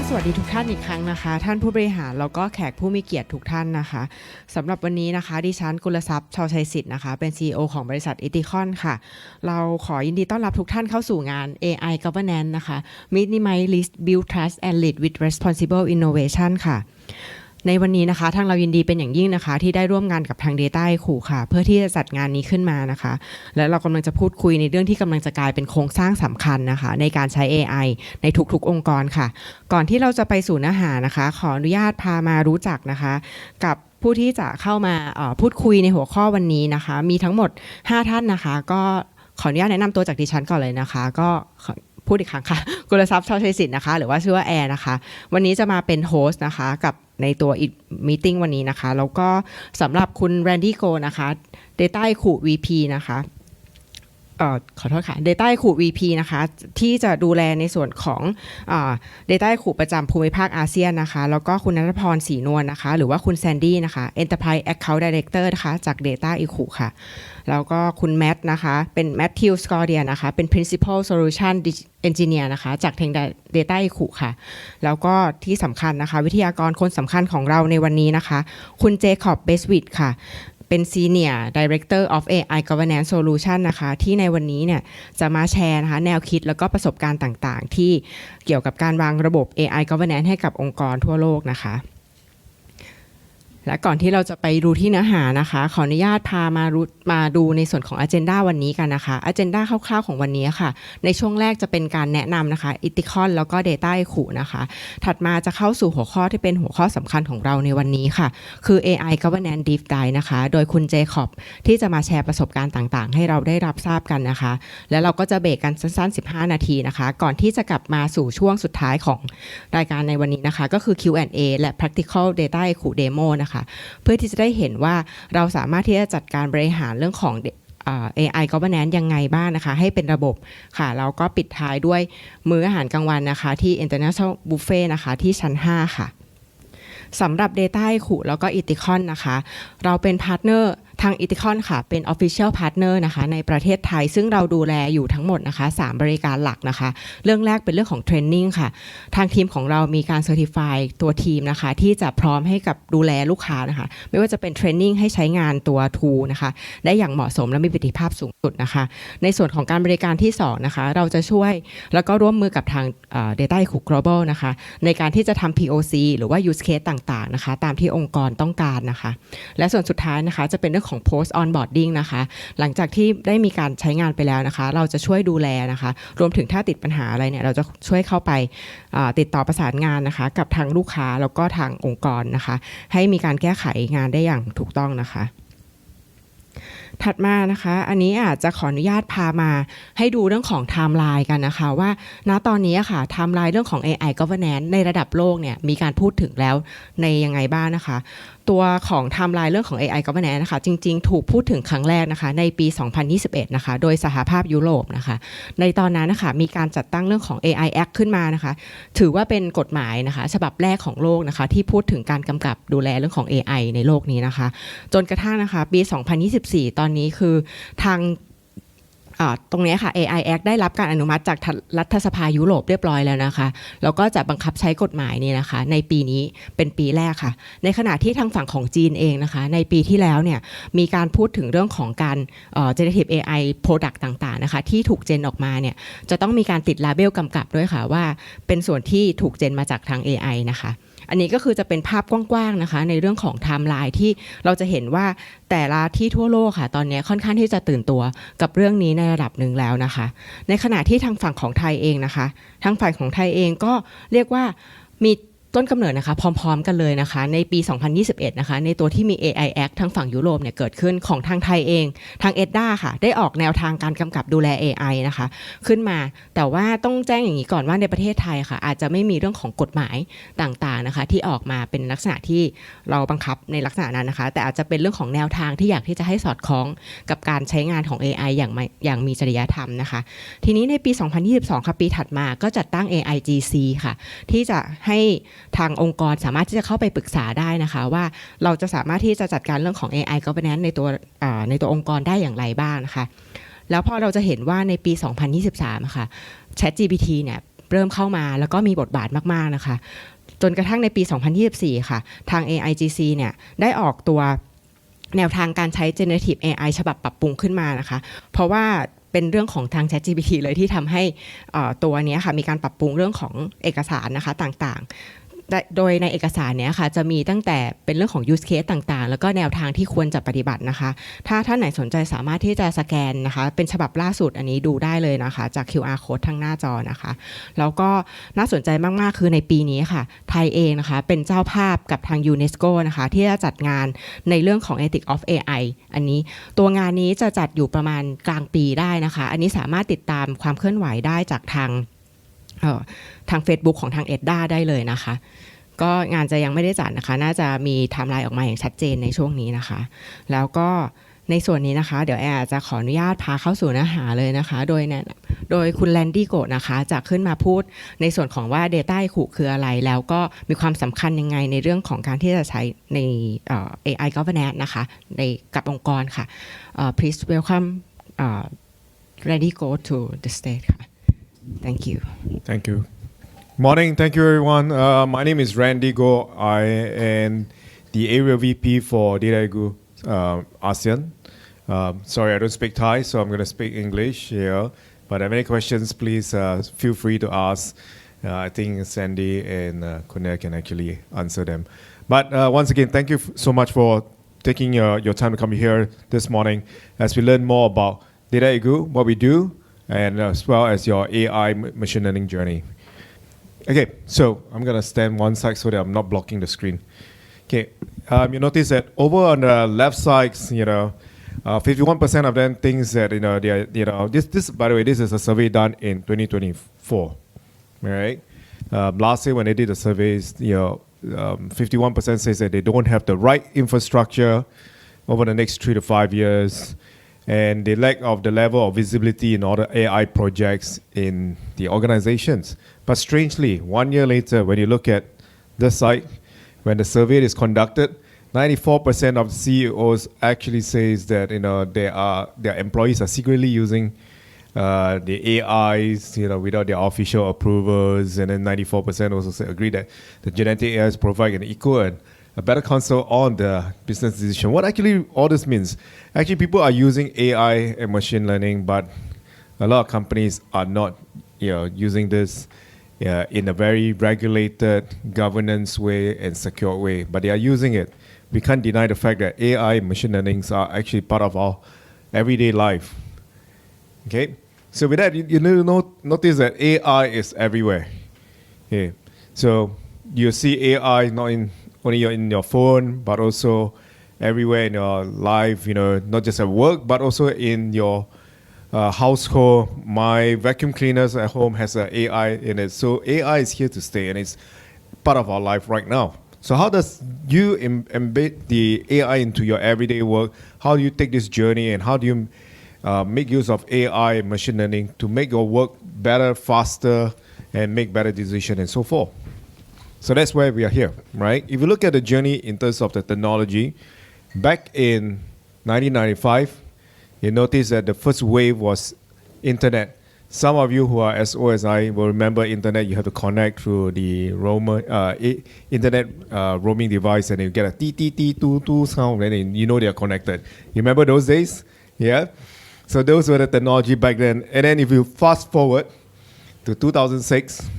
สวัสดีทุกท่านอีกครั้งนะคะท่านผู้บริหารแล้วก็แขกผู้มีเกียรติทุกท่านนะคะสำหรับวันนี้นะคะดิฉันกุลทรัพย์ชาวชัยสิทธิ์นะคะเป็น CEO ของบริษัท ITTICON ค่ะเราขอยินดีต้อนรับทุกท่านเข้าสู่งาน AI Governance นะคะ Minimize Build Trust and Lead with Responsible Innovation ค่ะในวันนี้นะคะทางเรายินดีเป็นอย่างยิ่งนะคะที่ได้ร่วมงานกับทาง Dataiku ค่ะเพื่อที่จะจัดงานนี้ขึ้นมานะคะและเรากำลังจะพูดคุยในเรื่องที่กำลังจะกลายเป็นโครงสร้างสำคัญนะคะในการใช้ AI ในทุกๆองค์กรค่ะก่อนที่เราจะไปสู่เนื้อหานะคะขออนุญาตพามารู้จักนะคะกับผู้ที่จะเข้ามาพูดคุยในหัวข้อวันนี้นะคะมีทั้งหมด5ท่านนะคะก็ขออนุญาตแนะนำตัวจากดิฉันก่อนเลยนะคะก็พูดอีกครั้งค่ะกุลทรัพย์ชาวชัยสิทธิ์นะคะหรือว่าชื่อว่าแอร์นะคะวันนี้จะมาเป็นโฮสต์นะคะกับในตัวมีตติ้งวันนี้นะคะแล้วก็สำหรับคุณแรนดี้โกนะคะ Dataiku VP นะคะขอโทษค่ะ Dataiku VP นะคะที่จะดูแลในส่วนของDataiku ประจำภูมิภาคอาเซียนนะคะแล้วก็คุณณัฐพรศรีนวลนะคะหรือว่าคุณแซนดี้นะคะ Enterprise Account Director นะคะจาก Dataiku ค่ะแล้วก็คุณแมทนะคะเป็น Matthieu Scordia นะคะเป็น Principal Solution Engineer นะคะจากทาง Dataiku ค่ะแล้วก็ที่สำคัญนะคะวิทยากรคนสำคัญของเราในวันนี้นะคะคุณเจคอบ Beswick ค่ะเป็น Senior Director of AI Governance Solution นะคะที่ในวันนี้เนี่ยจะมาแชร์นะคะแนวคิดแล้วก็ประสบการณ์ต่างๆที่เกี่ยวกับการวางระบบ AI Governance ให้กับองค์กรทั่วโลกนะคะและก่อนที่เราจะไปดูที่เนื้อหานะคะขออนุญาตพามาดูในส่วนของ agenda วันนี้กันนะคะ agenda คร่าวๆของวันนี้ค่ะในช่วงแรกจะเป็นการแนะนำนะคะ ITTICON แล้วก็ Dataiku นะคะถัดมาจะเข้าสู่หัวข้อที่เป็นหัวข้อสำคัญของเราในวันนี้ค่ะคือ AI Governance Deep Dive นะคะโดยคุณเจคอบที่จะมาแชร์ประสบการณ์ต่างๆให้เราได้รับทราบกันนะคะแล้วเราก็จะเบรกกันสั้นๆ15นาทีนะคะก่อนที่จะกลับมาสู่ช่วงสุดท้ายของรายการในวันนี้นะคะก็คือ Q&A และ Practical Dataiku Demo นะคะเพื่อที่จะได้เห็นว่าเราสามารถที่จะจัดการบริหารเรื่องของAI Governance ยังไงบ้างนะคะให้เป็นระบบค่ะแล้วก็ปิดท้ายด้วยมื้ออาหารกลางวันนะคะที่ International Buffet นะคะที่ชั้น5ค่ะสำหรับ Dataiku แล้วก็ ITTICON นะคะเราเป็นพาร์ทเนอร์ทาง ITTICON ค่ะเป็น Official Partner นะคะในประเทศไทยซึ่งเราดูแลอยู่ทั้งหมดนะคะ3บริการหลักนะคะเรื่องแรกเป็นเรื่องของ Training ค่ะทางทีมของเรามีการ Certify ตัวทีมนะคะที่จะพร้อมให้กับดูแลลูกค้านะคะไม่ว่าจะเป็น Training ให้ใช้งานตัว Tool นะคะได้อย่างเหมาะสมและมีประสิทธิภาพสูงสุดนะคะในส่วนของการบริการที่2นะคะเราจะช่วยแล้วก็ร่วมมือกับทางDataiku Global นะคะในการที่จะทำ POC หรือว่า Use Case ต่างๆนะคะตามที่องค์กรต้องการนะคะและส่วนสุดท้ายนะคะจะเป็นเรื่องของ Post Onboarding นะคะหลังจากที่ได้มีการใช้งานไปแล้วนะคะเราจะช่วยดูแลนะคะรวมถึงถ้าติดปัญหาอะไรเนี่ยเราจะช่วยเข้าไปติดต่อประสานงานนะคะกับทางลูกค้าแล้วก็ทางองค์กรนะคะให้มีการแก้ไขงานได้อย่างถูกต้องนะคะถัดมานะคะอันนี้อาจจะขออนุญาตพามาให้ดูเรื่องของไทม์ไลน์กันนะคะว่าณตอนนี้ค่ะไทม์ไลน์เรื่องของ AI Governance ในระดับโลกเนี่ยมีการพูดถึงแล้วในยังไงบ้างนะคะตัวของไทม์ไลน์เรื่องของ AI Governance นะคะจริงๆถูกพูดถึงครั้งแรกนะคะในปี 2021 นะคะโดยสหภาพยุโรปนะคะในตอนนั้นนะคะมีการจัดตั้งเรื่องของ AI Act ขึ้นมานะคะถือว่าเป็นกฎหมายนะคะฉบับแรกของโลกนะคะที่พูดถึงการกำกับดูแลเรื่องของ AI ในโลกนี้นะคะจนกระทั่งนะคะปี 2024 ตอนนี้คือทางตรงนี้ค่ะ AI Act ได้รับการอนุมัติจากรัฐสภายุโรปเรียบร้อยแล้วนะคะแล้วก็จะบังคับใช้กฎหมายนี้นะคะในปีนี้เป็นปีแรกค่ะในขณะที่ทางฝั่งของจีนเองนะคะในปีที่แล้วเนี่ยมีการพูดถึงเรื่องของการgenerative AI product ต่างๆนะคะที่ถูกเจนออกมาเนี่ยจะต้องมีการติด label กำกับด้วยค่ะว่าเป็นส่วนที่ถูกเจนมาจากทาง AI นะคะอันนี้ก็คือจะเป็นภาพกว้างๆนะคะในเรื่องของไทม์ไลน์ที่เราจะเห็นว่าแต่ละที่ทั่วโลกค่ะตอนนี้ค่อนข้างที่จะตื่นตัวกับเรื่องนี้ในระดับหนึ่งแล้วนะคะในขณะที่ทางฝั่งของไทยเองนะคะทางฝ่ายของไทยเองก็เรียกว่ามีต้นกำเนิดนะคะพร้อมๆกันเลยนะคะในปี 2021 นะคะในตัวที่มี AI Act ทางฝั่งยุโรปเนี่ยเกิดขึ้นของทางไทยเองทาง EDDA ค่ะได้ออกแนวทางการกำกับดูแล AI นะคะขึ้นมาแต่ว่าต้องแจ้งอย่างนี้ก่อนว่าในประเทศไทยค่ะอาจจะไม่มีเรื่องของกฎหมายต่างๆนะคะที่ออกมาเป็นลักษณะที่เราบังคับในลักษณะนั้นนะคะแต่อาจจะเป็นเรื่องของแนวทางที่อยากที่จะให้สอดคล้องกับการใช้งานของ AI อย่างมีจริยธรรมนะคะทีนี้ในปี 2022 ค่ะปีถัดมาก็จัดตั้ง AIGC ค่ะที่จะให้ทางองค์กรสามารถที่จะเข้าไปปรึกษาได้นะคะว่าเราจะสามารถที่จะจัดการเรื่องของ AI Governance ในตัวองค์กรได้อย่างไรบ้างนะคะแล้วพอเราจะเห็นว่าในปี 2023 ค่ะ ChatGPT เนี่ย เริ่มเข้ามาแล้วก็มีบทบาทมากๆนะคะจนกระทั่งในปี 2024 ค่ะทาง AIGC เนี่ยได้ออกตัวแนวทางการใช้ generative AI ฉบับปรับปรุงขึ้นมานะคะเพราะว่าเป็นเรื่องของทาง ChatGPT เลยที่ทำให้ตัวนี้ค่ะมีการปรับปรุงเรื่องของเอกสารนะคะต่างๆโดยในเอกสารเนี้ยค่ะจะมีตั้งแต่เป็นเรื่องของ use case ต่างๆแล้วก็แนวทางที่ควรจะปฏิบัตินะคะถ้าท่านไหนสนใจสามารถที่จะสแกนนะคะเป็นฉบับล่าสุดอันนี้ดูได้เลยนะคะจาก QR code ทางหน้าจอนะคะแล้วก็น่าสนใจมากๆคือในปีนี้ค่ะไทยเองนะคะเป็นเจ้าภาพกับทางยูเนสโกนะคะที่จะจัดงานในเรื่องของ Ethics of AI อันนี้ตัวงานนี้จะจัดอยู่ประมาณกลางปีได้นะคะอันนี้สามารถติดตามความเคลื่อนไหวได้จากทางFacebook ของทาง EDDA ได้เลยนะคะก็งานจะยังไม่ได้จัดนะคะน่าจะมีไทม์ไลน์ออกมาอย่างชัดเจนในช่วงนี้นะคะแล้วก็ในส่วนนี้นะคะเดี๋ยวแอร์จะขออนุญาตพาเข้าสู่เนื้อหาเลยนะคะโดยคุณแลนดี้โกะนะคะจะขึ้นมาพูดในส่วนของว่า Dataiku คืออะไรแล้วก็มีความสำคัญยังไงในเรื่องของการที่จะใช้ในAI governance นะคะในกับองค์กรค่ะplease welcome Randy Go to the stage ค่ะThank you. Thank you. Morning. Thank you, everyone. My name is Randy Go. I am the Area VP for Dataiku ASEAN. Sorry, I don't speak Thai, so I'm going to speak English here. But if you have any questions, please feel free to ask. I think Sandy and Kunal can actually answer them. But once again, thank you so much for taking your time to come here this morning as we learn more about Dataiku, what we do, and as well as your AI machine learning journey. Okay, so I'm going to stand one side so that I'm not blocking the screen. Okay, you notice that over on the left side, 51% of them thinks that, this, by the way, this is a survey done in 2024, right? Last year when they did the surveys, 51% says that they don't have the right infrastructure over the next 3 to 5 years. And the lack of the level of visibility in all the AI projects in the organizations. But strangely, 1 year later, when you look at this site, when the survey is conducted, 94% of CEOs actually says that their employees are secretly using the AIs, without their official approvals, and then 94% also agree that the genetic AIs provide an equal and a better counsel on the business decision. What actually all this means? Actually, people are using AI and machine learning, but a lot of companies are not, using this in a very regulated, governance way and secure way. But they are using it. We can't deny the fact that AI and machine learning are actually part of our everyday life. Okay, so with that, you notice that AI is everywhere. Okay, so you see AI not only in your phone, but also everywhere in your life, not just at work, but also in your household. My vacuum cleaners at home has an AI in it. So AI is here to stay and it's part of our life right now. So how does you embed the AI into your everyday work? How do you take this journey and how do you make use of AI and machine learning to make your work better, faster, and make better decisions and so forth? So that's why we are here, right? If you look at the journey in terms of the technology, back in 1995, you notice that the first wave was internet. Some of you who are as old as I will remember internet. You have to connect through the internet roaming device, and you get a t sound, and you know they are connected. You remember those days? Yeah. So those were the technology back then. And then if you fast forward to 2006.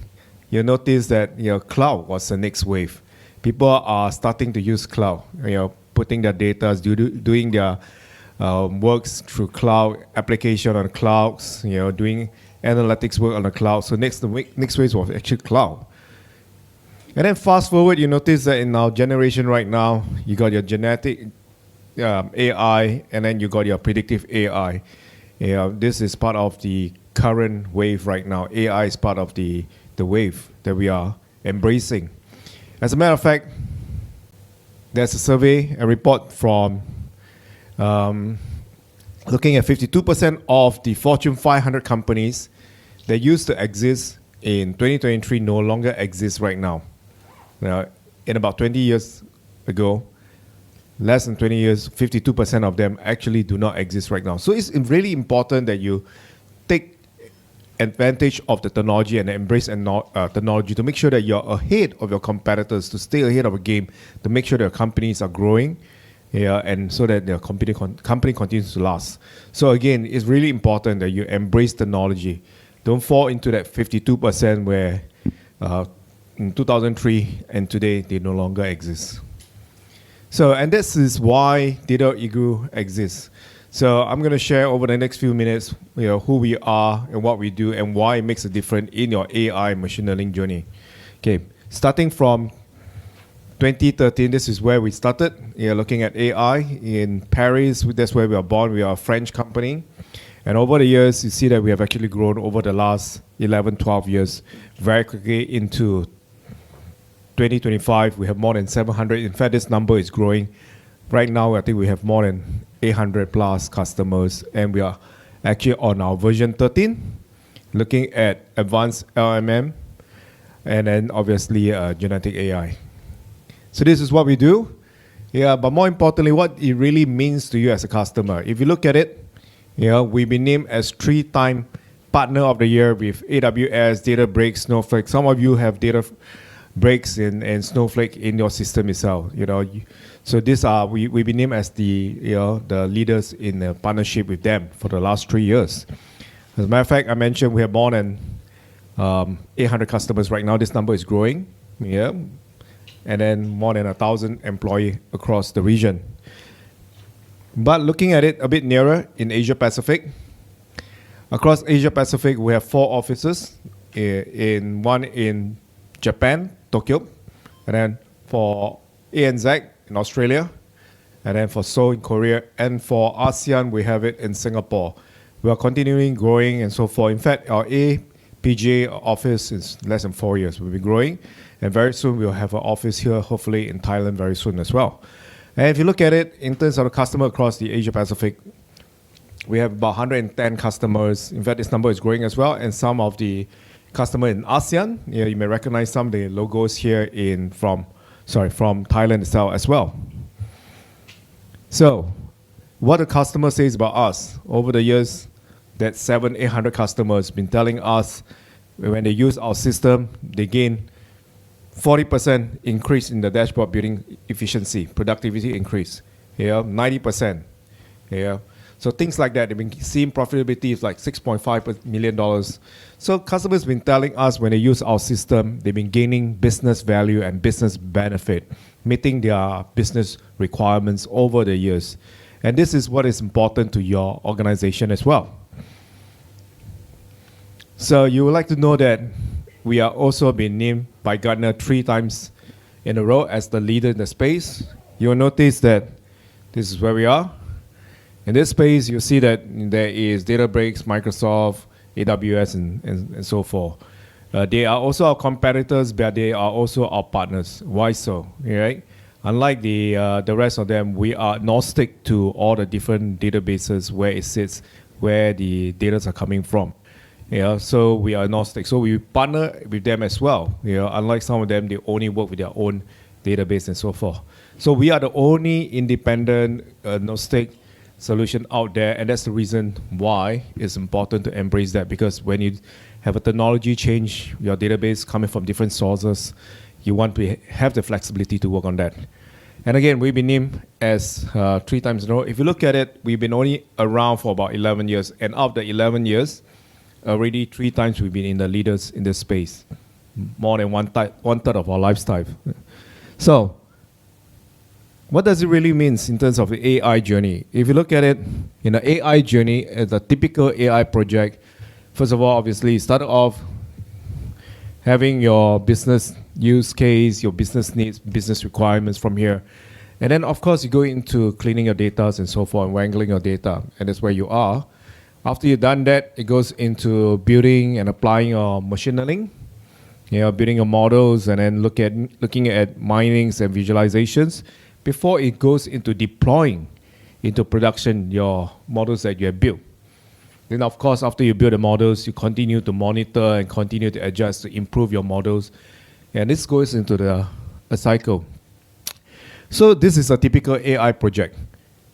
You notice that cloud was the next wave. People are starting to use cloud, putting their data, doing their works through cloud, application on clouds, doing analytics work on the cloud. So next wave was actually cloud. And then fast forward, you notice that in our generation right now, you got your genetic AI, and then you got your predictive AI. This is part of the current wave right now. AI is part of the wave that we are embracing. As a matter of fact, there's a survey, a report from looking at 52% of the Fortune 500 companies that used to exist in 2023 no longer exist right now. Now, in about 20 years ago, less than 20 years, 52% of them actually do not exist right now. So it's really important that you take advantage of the technology and embrace technology to make sure that you're ahead of your competitors, to stay ahead of a game, to make sure that companies are growing, and so that the company continues to last. So again, it's really important that you embrace technology. Don't fall into that 52% where in 2003 and today they no longer exist. So, and this is why Dataiku exists. So I'm going to share over the next few minutes, who we are and what we do and why it makes a difference in your AI machine learning journey. Okay, starting from 2013, this is where we started, looking at AI in Paris. That's where we are born. We are a French company. And over the years, you see that we have actually grown over the last 11, 12 years very quickly into 2025. We have more than 700. In fact, this number is growing. Right now, I think we have more than 800 plus customers, and we are actually on our version 13, looking at advanced LMM, and then obviously genetic AI. So this is what we do. But more importantly, what it really means to you as a customer. If you look at it, we've been named as 3-time Partner of the Year with AWS, Databricks, Snowflake. Some of you have Databricks and Snowflake in your system itself. So these are we've been named as the leaders in the partnership with them for the last 3 years. As a matter of fact, I mentioned we have more than 800 customers right now. This number is growing, and then more than 1,000 employees across the region. But looking at it a bit nearer in Asia Pacific, across Asia Pacific we have 4 offices. One in Japan, Tokyo, and then for ANZ in Australia, and then for Seoul in Korea, and for ASEAN we have it in Singapore. We are continuing growing and so forth. In fact, our APJ office is less than 4 years. We'll be growing, and very soon we'll have an office here, hopefully in Thailand very soon as well. And if you look at it in terms of the customer across the Asia Pacific, we have about 110 customers. In fact, this number is growing as well, and some of the customers in ASEAN, you may recognize some of the logos here from Thailand itself as well. So, what the customer says about us over the years, that 700-800 customers been telling us when they use our system, they gain 40% increase in the dashboard building efficiency, productivity increase, 90%. So things like that, they've been seeing profitability is like $6.5 million. So customers have been telling us when they use our system, they've been gaining business value and business benefit, meeting their business requirements over the years. And this is what is important to your organization as well. So you would like to know that we are also been named by Gartner 3 times in a row as the leader in the space. You'll notice that this is where we are. In this space, you see that there is Databricks, Microsoft, AWS, and so forth. They are also our competitors, but they are also our partners. Why so? Right? Unlike the rest of them, we are agnostic to all the different databases where it sits, where the data are coming from. So we are agnostic. So we partner with them as well. Unlike some of them, they only work with their own database and so forth. So we are the only independent, agnostic solution out there, and that's the reason why it's important to embrace that, because when you have a technology change, your database coming from different sources, you want to have the flexibility to work on that. And again, we've been named as 3 times in a row. If you look at it, we've been only around for about 11 years, and of the 11 years, already 3 times we've been in the leaders in this space, more than one third of our lifetime. So what does it really mean in terms of the AI journey? If you look at it in the AI journey, as a typical AI project, first of all, obviously, you start off having your business use case, your business needs, business requirements from here. And then, of course, you go into cleaning your data and so forth, and wrangling your data, and that's where you are. After you've done that, it goes into building and applying your machine learning, building your models, and then looking at minings and visualizations, before it goes into deploying into production your models that you have built. Then, of course, after you build the models, you continue to monitor and continue to adjust to improve your models. And this goes into a cycle. So this is a typical AI project.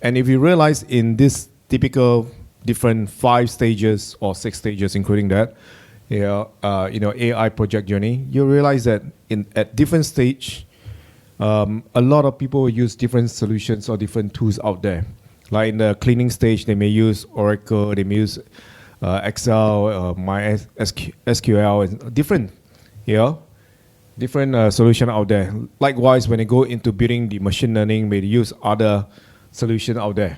And if you realize in this typical different 5 stages or 6 stages, including that, AI project journey, you realize that at different stage, a lot of people use different solutions or different tools out there. Like in the cleaning stage, they may use Oracle, they may use Excel, MySQL, and different, different solution out there. Likewise, when they go into building the machine learning, they use other solution out there.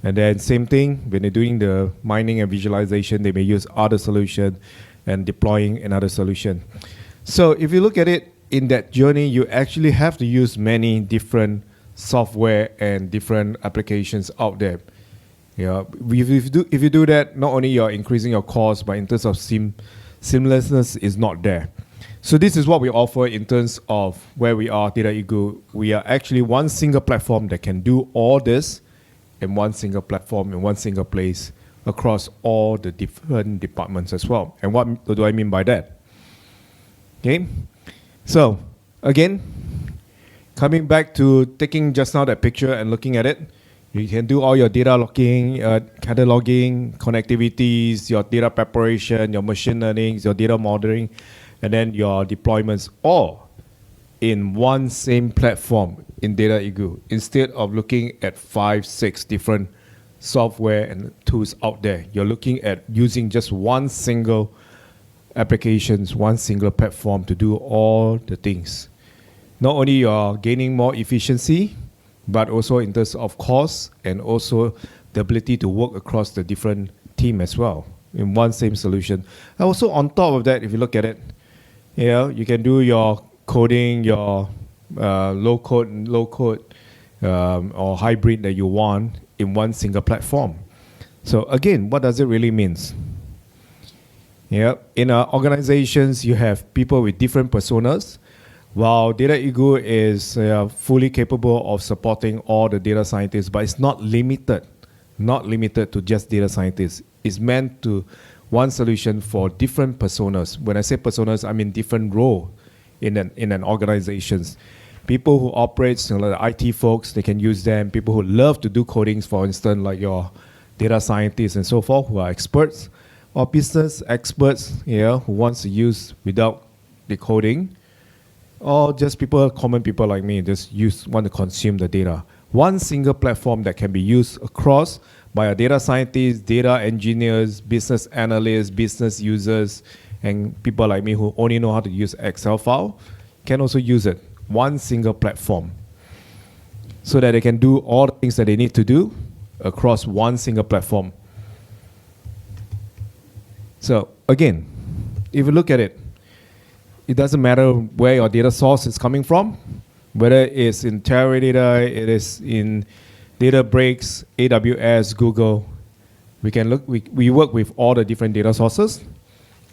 And then same thing, when they're doing the mining and visualization, they may use other solution and deploying another solution. So if you look at it in that journey, you actually have to use many different software and different applications out there. If you do that, not only you're increasing your cost, but in terms of seamlessness is not there. So this is what we offer in terms of where we are, Dataiku. We are actually one single platform that can do all this in one single platform, in one single place, across all the different departments as well. And what do I mean by that? Okay, so again, coming back to taking just now that picture and looking at it, you can do all your data logging, cataloging, connectivities, your data preparation, your machine learning, your data modeling, and then your deployments all in one same platform in Dataiku, instead of looking at 5, 6 different software and tools out there. You're looking at using just one single applications, one single platform to do all the things. Not only you're gaining more efficiency, but also in terms of cost and also the ability to work across the different team as well in one same solution. And also on top of that, if you look at it, you can do your coding, your low code or hybrid that you want in one single platform. So again, what does it really mean? In our organizations, you have people with different personas. While Dataiku is fully capable of supporting all the data scientists, but it's not limited to just data scientists. It's meant to one solution for different personas. When I say personas, I mean different role in an organization. People who operate, like the IT folks, they can use them. People who love to do codings, for instance, like your data scientists and so forth, who are experts, or business experts, who wants to use without the coding, or just common people like me, want to consume the data. One single platform that can be used across by a data scientists, data engineers, business analysts, business users, and people like me who only know how to use Excel file can also use it. One single platform, so that they can do all the things that they need to do across one single platform. So again, if you look at it, it doesn't matter where your data source is coming from, whether it's in Teradata, it is in Databricks, AWS, Google. We work with all the different data sources,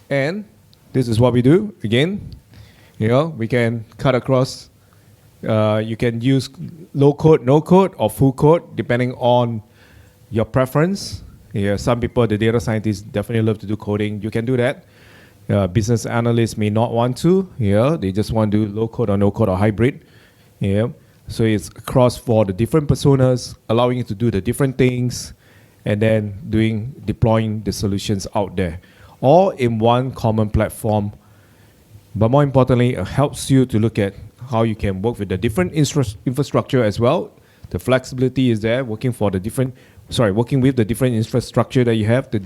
and this is what we do. Again, we can cut across. You can use low code, no code, or full code depending on your preference. Some people, the data scientists, definitely love to do coding. You can do that. Business analysts may not want to. They just want to do low code or no code or hybrid. So it's across for the different personas, allowing you to do the different things, and then deploying the solutions out there, all in one common platform. But more importantly, it helps you to look at how you can work with the different infrastructure as well. The flexibility is there, working with the different infrastructure that you have, the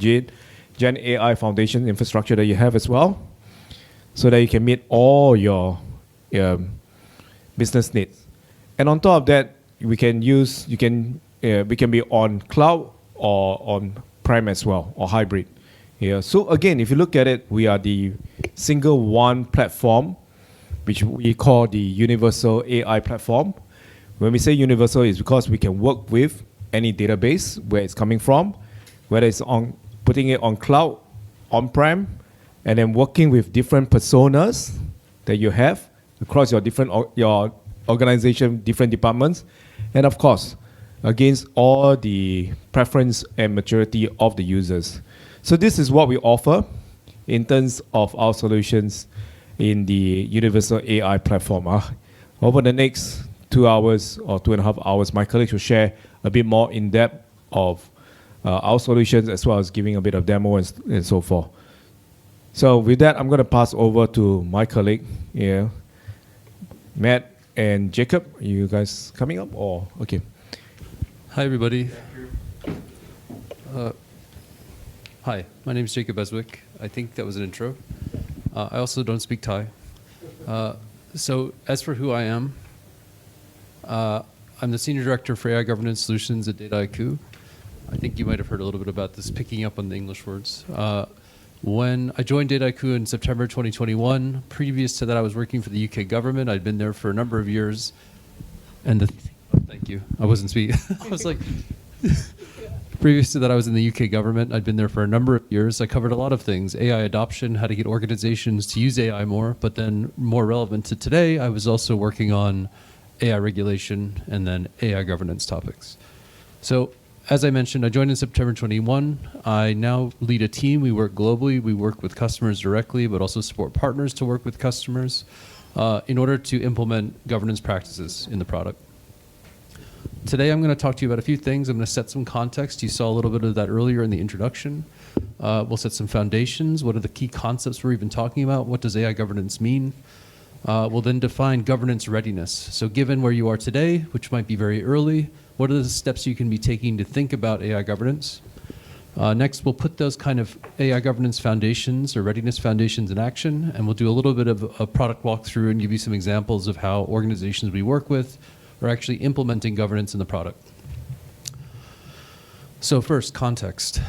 Gen AI Foundation infrastructure that you have as well, so that you can meet all your business needs. And on top of that, we can be on cloud or on-prem as well, or hybrid. So again, if you look at it, we are the single one platform, which we call the universal AI platform. When we say universal, it's because we can work with any database where it's coming from, whether it's on putting it on cloud, on-prem, and then working with different personas that you have across your organization, different departments, and of course, against all the preference and maturity of the users. So this is what we offer in terms of our solutions in the universal AI platform. Over the next 2 hours or 2.5 hours, my colleagues will share a bit more in depth of our solutions as well as giving a bit of demo and so forth. So with that, I'm going to pass over to my colleague here, Matt and Jacob. Are you guys coming up or okay? Hi, everybody. Hi, my name is Jacob Beswick. I think that was an intro. I also don't speak Thai. So as for who I am, I'm the Senior Director for AI Governance Solutions at Dataiku. I think you might have heard a little bit about this, picking up on the English words. When I joined Dataiku in September 2021, previous to that I was working for the UK government. I'd been there for a number of years. And thank you. I wasn't speaking. I was like... Previous to that, I was in the UK government. I'd been there for a number of years. I covered a lot of things: AI adoption, how to get organizations to use AI more. But then, more relevant to today, I was also working on AI regulation and then AI governance topics. So, as I mentioned, I joined in September 21. I now lead a team. We work globally. We work with customers directly, but also support partners to work with customers in order to implement governance practices in the product. Today, I'm going to talk to you about a few things. I'm going to set some context. You saw a little bit of that earlier in the introduction. We'll set some foundations. What are the key concepts we're even talking about? What does AI governance mean? We'll then define governance readiness. So given where you are today, which might be very early, what are the steps you can be taking to think about AI governance? Next, we'll put those kind of AI governance foundations or readiness foundations in action, and we'll do a little bit of a product walkthrough and give you some examples of how organizations we work with are actually implementing governance in the product. So first, context.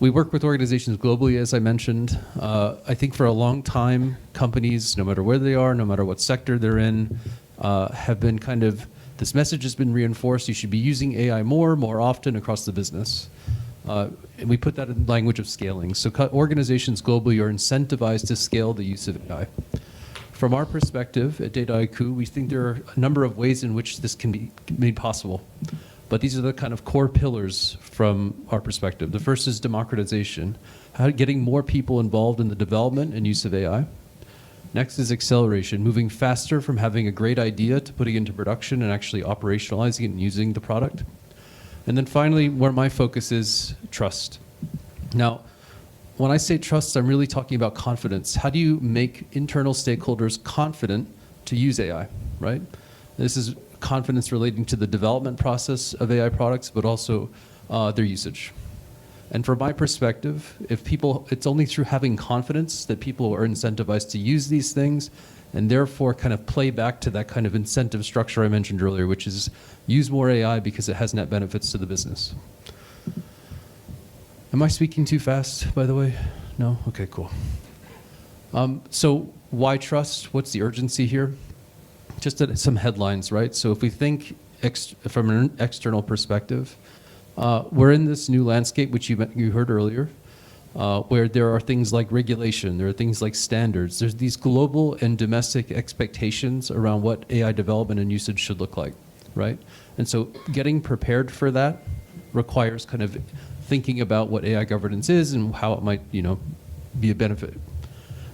We work with organizations globally, as I mentioned. I think for a long time, companies, no matter where they are, no matter what sector they're in, have been kind of, this message has been reinforced, you should be using AI more often across the business. And we put that in language of scaling. So organizations globally are incentivized to scale the use of AI. From our perspective at Dataiku, we think there are a number of ways in which this can be made possible. But these are the kind of core pillars from our perspective. The first is democratization, getting more people involved in the development and use of AI. Next is acceleration, moving faster from having a great idea to putting it into production and actually operationalizing it and using the product. And then finally, where my focus is, trust. Now, when I say trust, I'm really talking about confidence. How do you make internal stakeholders confident to use AI, right? This is confidence relating to the development process of AI products, but also their usage. And from my perspective, it's only through having confidence that people are incentivized to use these things and therefore kind of play back to that kind of incentive structure I mentioned earlier, which is use more AI because it has net benefits to the business. Am I speaking too fast, by the way? No? Okay, cool. So why trust? What's the urgency here? Just some headlines, right? So if we think from an external perspective, we're in this new landscape, which you heard earlier, where there are things like regulation, there are things like standards, there's these global and domestic expectations around what AI development and usage should look like, right? And so getting prepared for that requires kind of thinking about what AI governance is and how it might, be a benefit.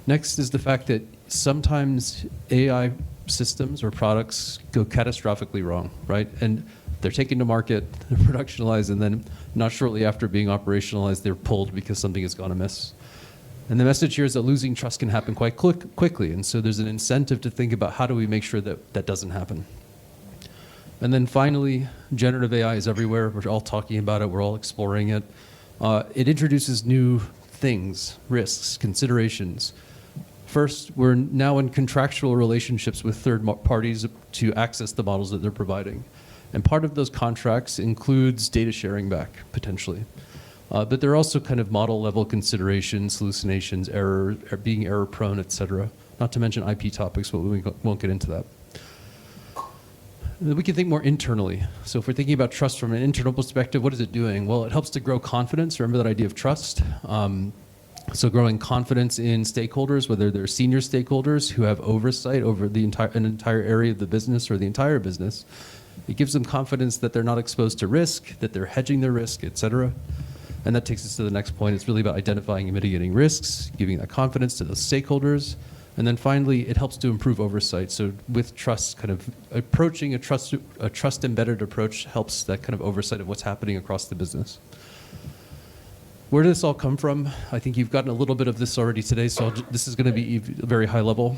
Next is the fact that sometimes AI systems or products go catastrophically wrong, right? And they're taken to market, they're productionalized, and then not shortly after being operationalized, they're pulled because something has gone amiss. And the message here is that losing trust can happen quite quickly. And so there's an incentive to think about how do we make sure that that doesn't happen. And then finally, generative AI is everywhere. We're all talking about it. We're all exploring it. It introduces new things, risks, considerations. First, we're now in contractual relationships with third parties to access the models that they're providing. And part of those contracts includes data sharing back, potentially. But there are also kind of model level considerations, hallucinations, error, being error prone, et cetera. Not to mention IP topics, but we won't get into that. We can think more internally. So if we're thinking about trust from an internal perspective, what is it doing? Well, it helps to grow confidence. Remember that idea of trust. So growing confidence in stakeholders, whether they're senior stakeholders who have oversight over an entire area of the business or the entire business. It gives them confidence that they're not exposed to risk, that they're hedging their risk, et cetera. And that takes us to the next point. It's really about identifying and mitigating risks, giving that confidence to those stakeholders. And then finally, it helps to improve oversight. So with trust, kind of approaching a trust-embedded approach helps that kind of oversight of what's happening across the business. Where did this all come from? I think you've gotten a little bit of this already today, so this is going to be very high level.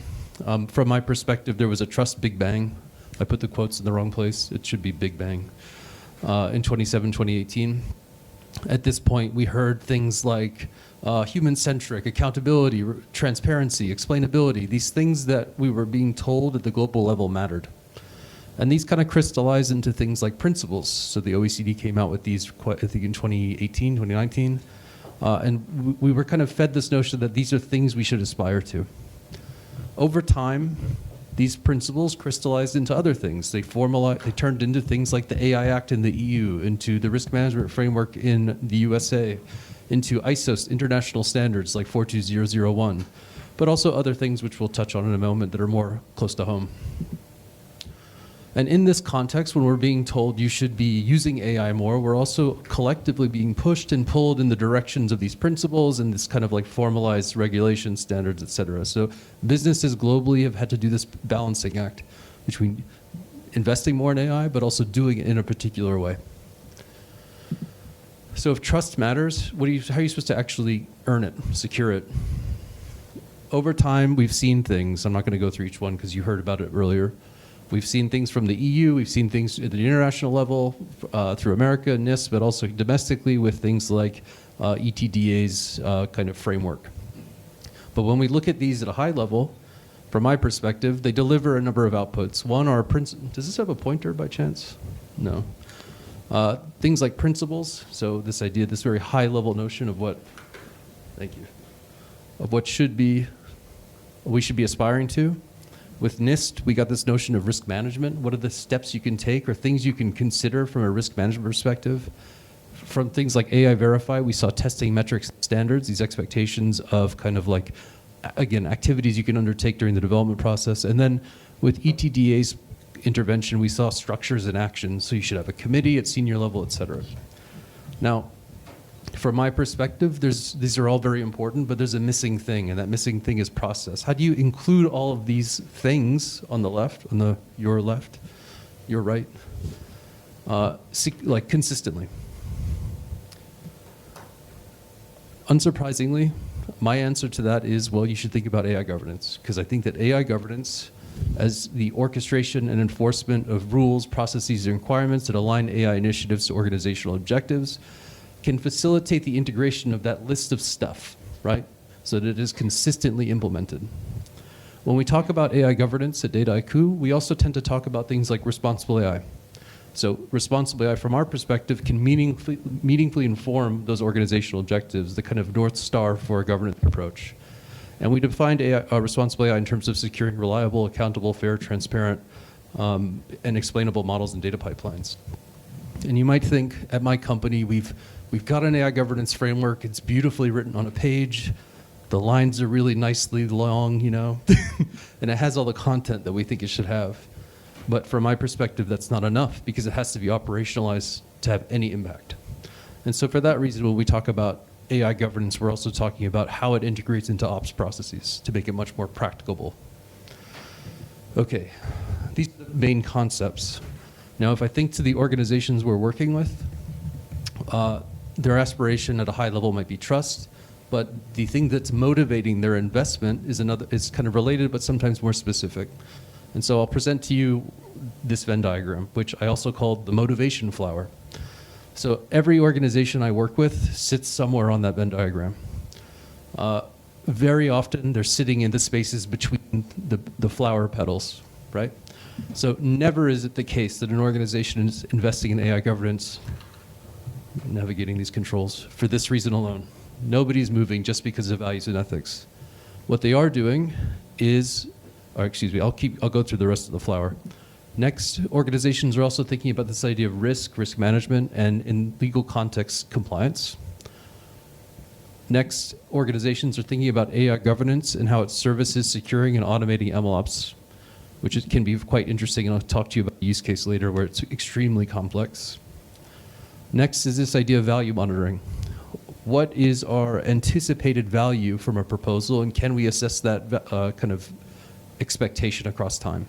From my perspective, there was a trust big bang. I put the quotes in the wrong place. It should be big bang. In 2018. At this point, we heard things like human-centric, accountability, transparency, explainability, these things that we were being told at the global level mattered. And these kind of crystallize into things like principles. So the OECD came out with these, I think, in 2018, 2019. And we were kind of fed this notion that these are things we should aspire to. Over time, these principles crystallized into other things. They turned into things like the AI Act in the EU, into the risk management framework in the USA, into ISO international standards like 42001, but also other things which we'll touch on in a moment that are more close to home. And in this context, when we're being told you should be using AI more, we're also collectively being pushed and pulled in the directions of these principles and this kind of like formalized regulation standards, et cetera. So businesses globally have had to do this balancing act between investing more in AI, but also doing it in a particular way. So if trust matters, how are you supposed to actually earn it, secure it? Over time, we've seen things. I'm not going to go through each one because you heard about it earlier. We've seen things from the EU, we've seen things at the international level through America, NIST, but also domestically with things like ETDA's kind of framework. But when we look at these at a high level, from my perspective, they deliver a number of outputs. One are does this have a pointer by chance? No. Things like principles, so this idea, this very high level notion of what, thank you, of what we should be aspiring to. With NIST, we got this notion of risk management. What are the steps you can take or things you can consider from a risk management perspective? From things like AI Verify, we saw testing metrics standards, these expectations of kind of like, again, activities you can undertake during the development process. And then with ETDA's intervention, we saw structures and actions. So you should have a committee at senior level, et cetera. Now, from my perspective, these are all very important, but there's a missing thing, and that missing thing is process. How do you include all of these things on the left, your left, your right, like consistently? Unsurprisingly, my answer to that is, well, you should think about AI governance, because I think that AI governance, as the orchestration and enforcement of rules, processes, and requirements that align AI initiatives to organizational objectives, can facilitate the integration of that list of stuff, right? So that it is consistently implemented. When we talk about AI governance at Dataiku, we also tend to talk about things like responsible AI. So responsible AI, from our perspective, can meaningfully inform those organizational objectives, the kind of North Star for a governance approach. And we defined responsible AI in terms of securing reliable, accountable, fair, transparent, and explainable models and data pipelines. And you might think, at my company, we've got an AI governance framework. It's beautifully written on a page. The lines are really nicely long, you know, and it has all the content that we think it should have. But from my perspective, that's not enough because it has to be operationalized to have any impact. And so for that reason, when we talk about AI governance, we're also talking about how it integrates into ops processes to make it much more practicable. Okay, these are the main concepts. Now, if I think to the organizations we're working with, their aspiration at a high level might be trust, but the thing that's motivating their investment is kind of related, but sometimes more specific. And so I'll present to you this Venn diagram, which I also called the motivation flower. So every organization I work with sits somewhere on that Venn diagram. Very often, they're sitting in the spaces between the flower petals, right? So never is it the case that an organization is investing in AI governance, navigating these controls, for this reason alone. Nobody's moving just because of values and ethics. What they are doing is, or excuse me, I'll go through the rest of the flower. Next, organizations are also thinking about this idea of risk management, and in legal context, compliance. Next, organizations are thinking about AI governance and how it services securing and automating MLOps, which can be quite interesting, and I'll talk to you about a use case later where it's extremely complex. Next is this idea of value monitoring. what is our anticipated value from a proposal, and can we assess that kind of expectation across time?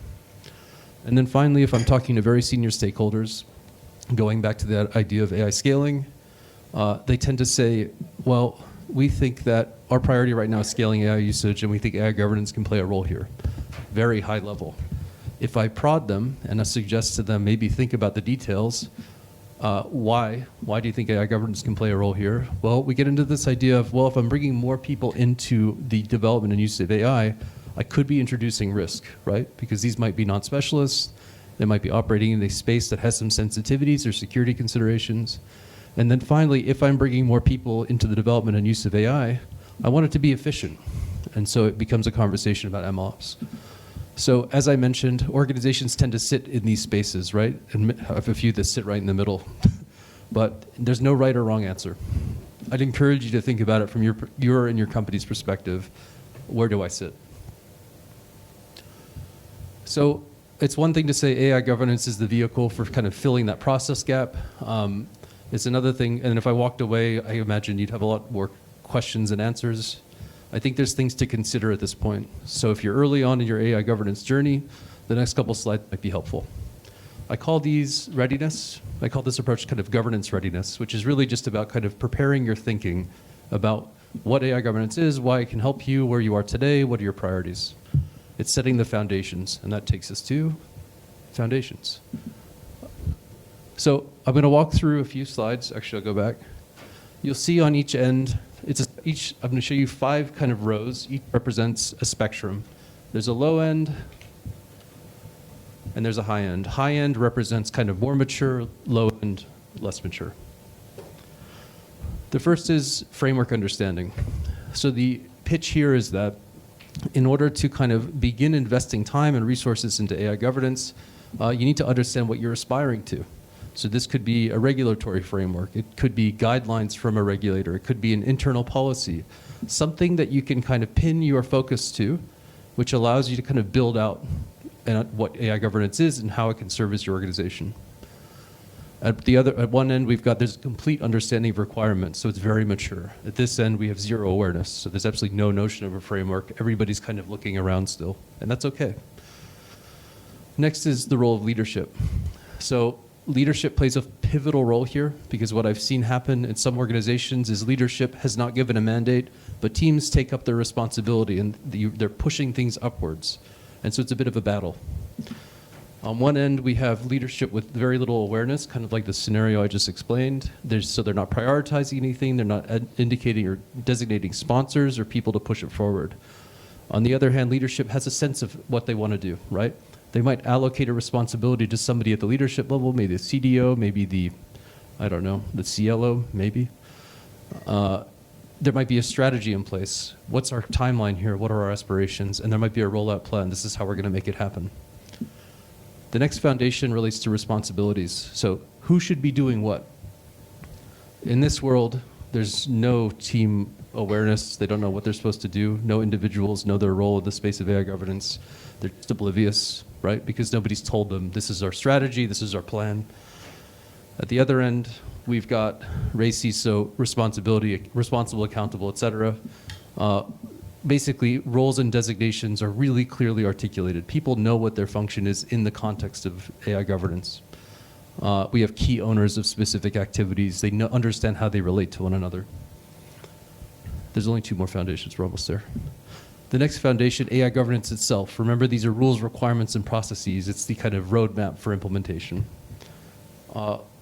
And then finally, if I'm talking to very senior stakeholders, going back to that idea of AI scaling, they tend to say, well, we think that our priority right now is scaling AI usage, and we think AI governance can play a role here. Very high level. If I prod them and I suggest to them maybe think about the details, why do you think AI governance can play a role here? Well, we get into this idea of, well, if I'm bringing more people into the development and use of AI, I could be introducing risk, right? Because these might be non-specialists. They might be operating in a space that has some sensitivities or security considerations. And then finally, if I'm bringing more people into the development and use of AI, I want it to be efficient. And so it becomes a conversation about MLOps. So as I mentioned, organizations tend to sit in these spaces, right? And I have a few that sit right in the middle. But there's no right or wrong answer. I'd encourage you to think about it from your and your company's perspective. Where do I sit? So it's one thing to say AI governance is the vehicle for kind of filling that process gap. It's another thing, and if I walked away, I imagine you'd have a lot more questions and answers. I think there's things to consider at this point. So if you're early on in your AI governance journey, the next couple slides might be helpful. I call these readiness. I call this approach kind of governance readiness, which is really just about kind of preparing your thinking about what AI governance is, why it can help you, where you are today, what are your priorities. It's setting the foundations, and that takes us to foundations. So I'm going to walk through a few slides. Actually, I'll go back. You'll see on each end, I'm going to show you 5 kind of rows. Each represents a spectrum. There's a low end, and there's a high end. High end represents kind of more mature, low end, less mature. The first is framework understanding. So the pitch here is that in order to kind of begin investing time and resources into AI governance, you need to understand what you're aspiring to. So this could be a regulatory framework. It could be guidelines from a regulator. It could be an internal policy, something that you can kind of pin your focus to, which allows you to kind of build out what AI governance is and how it can service your organization. At one end, there's a complete understanding of requirements, so it's very mature. At this end, we have zero awareness, so there's absolutely no notion of a framework. Everybody's kind of looking around still, and that's okay. Next is the role of leadership. So leadership plays a pivotal role here, because what I've seen happen in some organizations is leadership has not given a mandate, but teams take up their responsibility, and they're pushing things upwards. And so it's a bit of a battle. On one end, we have leadership with very little awareness, kind of like the scenario I just explained. So they're not prioritizing anything. They're not indicating or designating sponsors or people to push it forward. On the other hand, leadership has a sense of what they want to do, right? They might allocate a responsibility to somebody at the leadership level, maybe the CDO, maybe the CLO, maybe. There might be a strategy in place. What's our timeline here? What are our aspirations? And there might be a rollout plan. This is how we're going to make it happen. The next foundation relates to responsibilities. So who should be doing what? In this world, there's no team awareness. They don't know what they're supposed to do. No individuals know their role in the space of AI governance. They're just oblivious, right? Because nobody's told them, this is our strategy, this is our plan. At the other end, we've got RACISO, responsibility, responsible, accountable, et cetera. Basically, roles and designations are really clearly articulated. People know what their function is in the context of AI governance. We have key owners of specific activities. They understand how they relate to one another. There's only 2 more foundations. We're almost there. The next foundation, AI governance itself. Remember, these are rules, requirements, and processes. It's the kind of roadmap for implementation.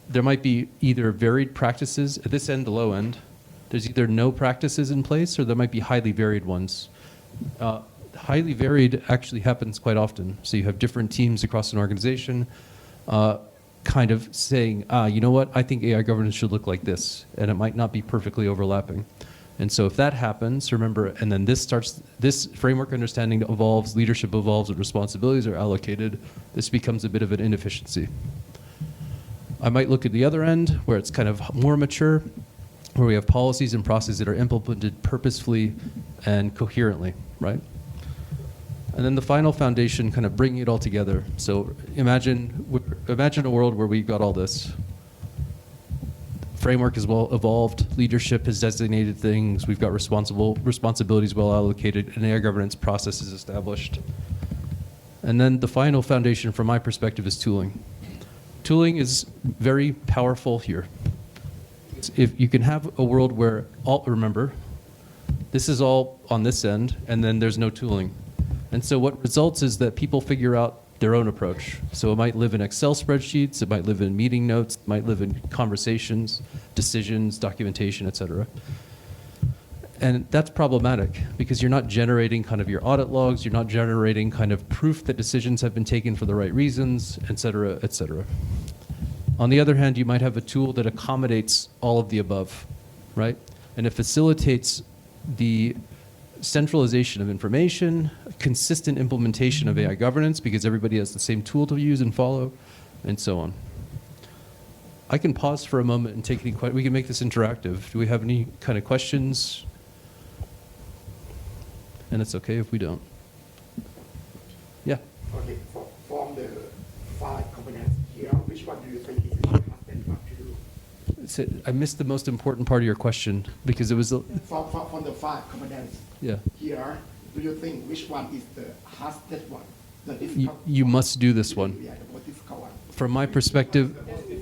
There might be either varied practices. At this end, the low end, there's either no practices in place, or there might be highly varied ones. Highly varied actually happens quite often. So you have different teams across an organization kind of saying, you know what, I think AI governance should look like this, and it might not be perfectly overlapping. And so if that happens, remember, and then this framework understanding evolves, leadership evolves, and responsibilities are allocated, this becomes a bit of an inefficiency. I might look at the other end, where it's kind of more mature, where we have policies and processes that are implemented purposefully and coherently, right? And then the final foundation, kind of bringing it all together. So imagine a world where we've got all this. framework is well evolved. Leadership has designated things. We've got responsibilities well allocated, and AI governance process is established. And then the final foundation from my perspective is tooling. Tooling is very powerful here. If you can have a world where remember, this is all on this end, and then there's no tooling. And so what results is that people figure out their own approach. So it might live in Excel spreadsheets, it might live in meeting notes, it might live in conversations, decisions, documentation, etc. And that's problematic because you're not generating kind of your audit logs, you're not generating kind of proof that decisions have been taken for the right reasons, etc., etc. On the other hand, you might have a tool that accommodates all of the above, right? And it facilitates the centralization of information, consistent implementation of AI governance because everybody has the same tool to use and follow, and so on. I can pause for a moment and take any questions. We can make this interactive. Do we have any kind of questions? And it's okay if we don't. Yeah. Okay, from the 5 components here, which one do you think is the hardest one to do? I missed the most important part of your question because it was. From the 5 components Yeah. here, do you think which one is the hardest one? The You, difficult you must do this one. Yeah, the most difficult one. From my perspective,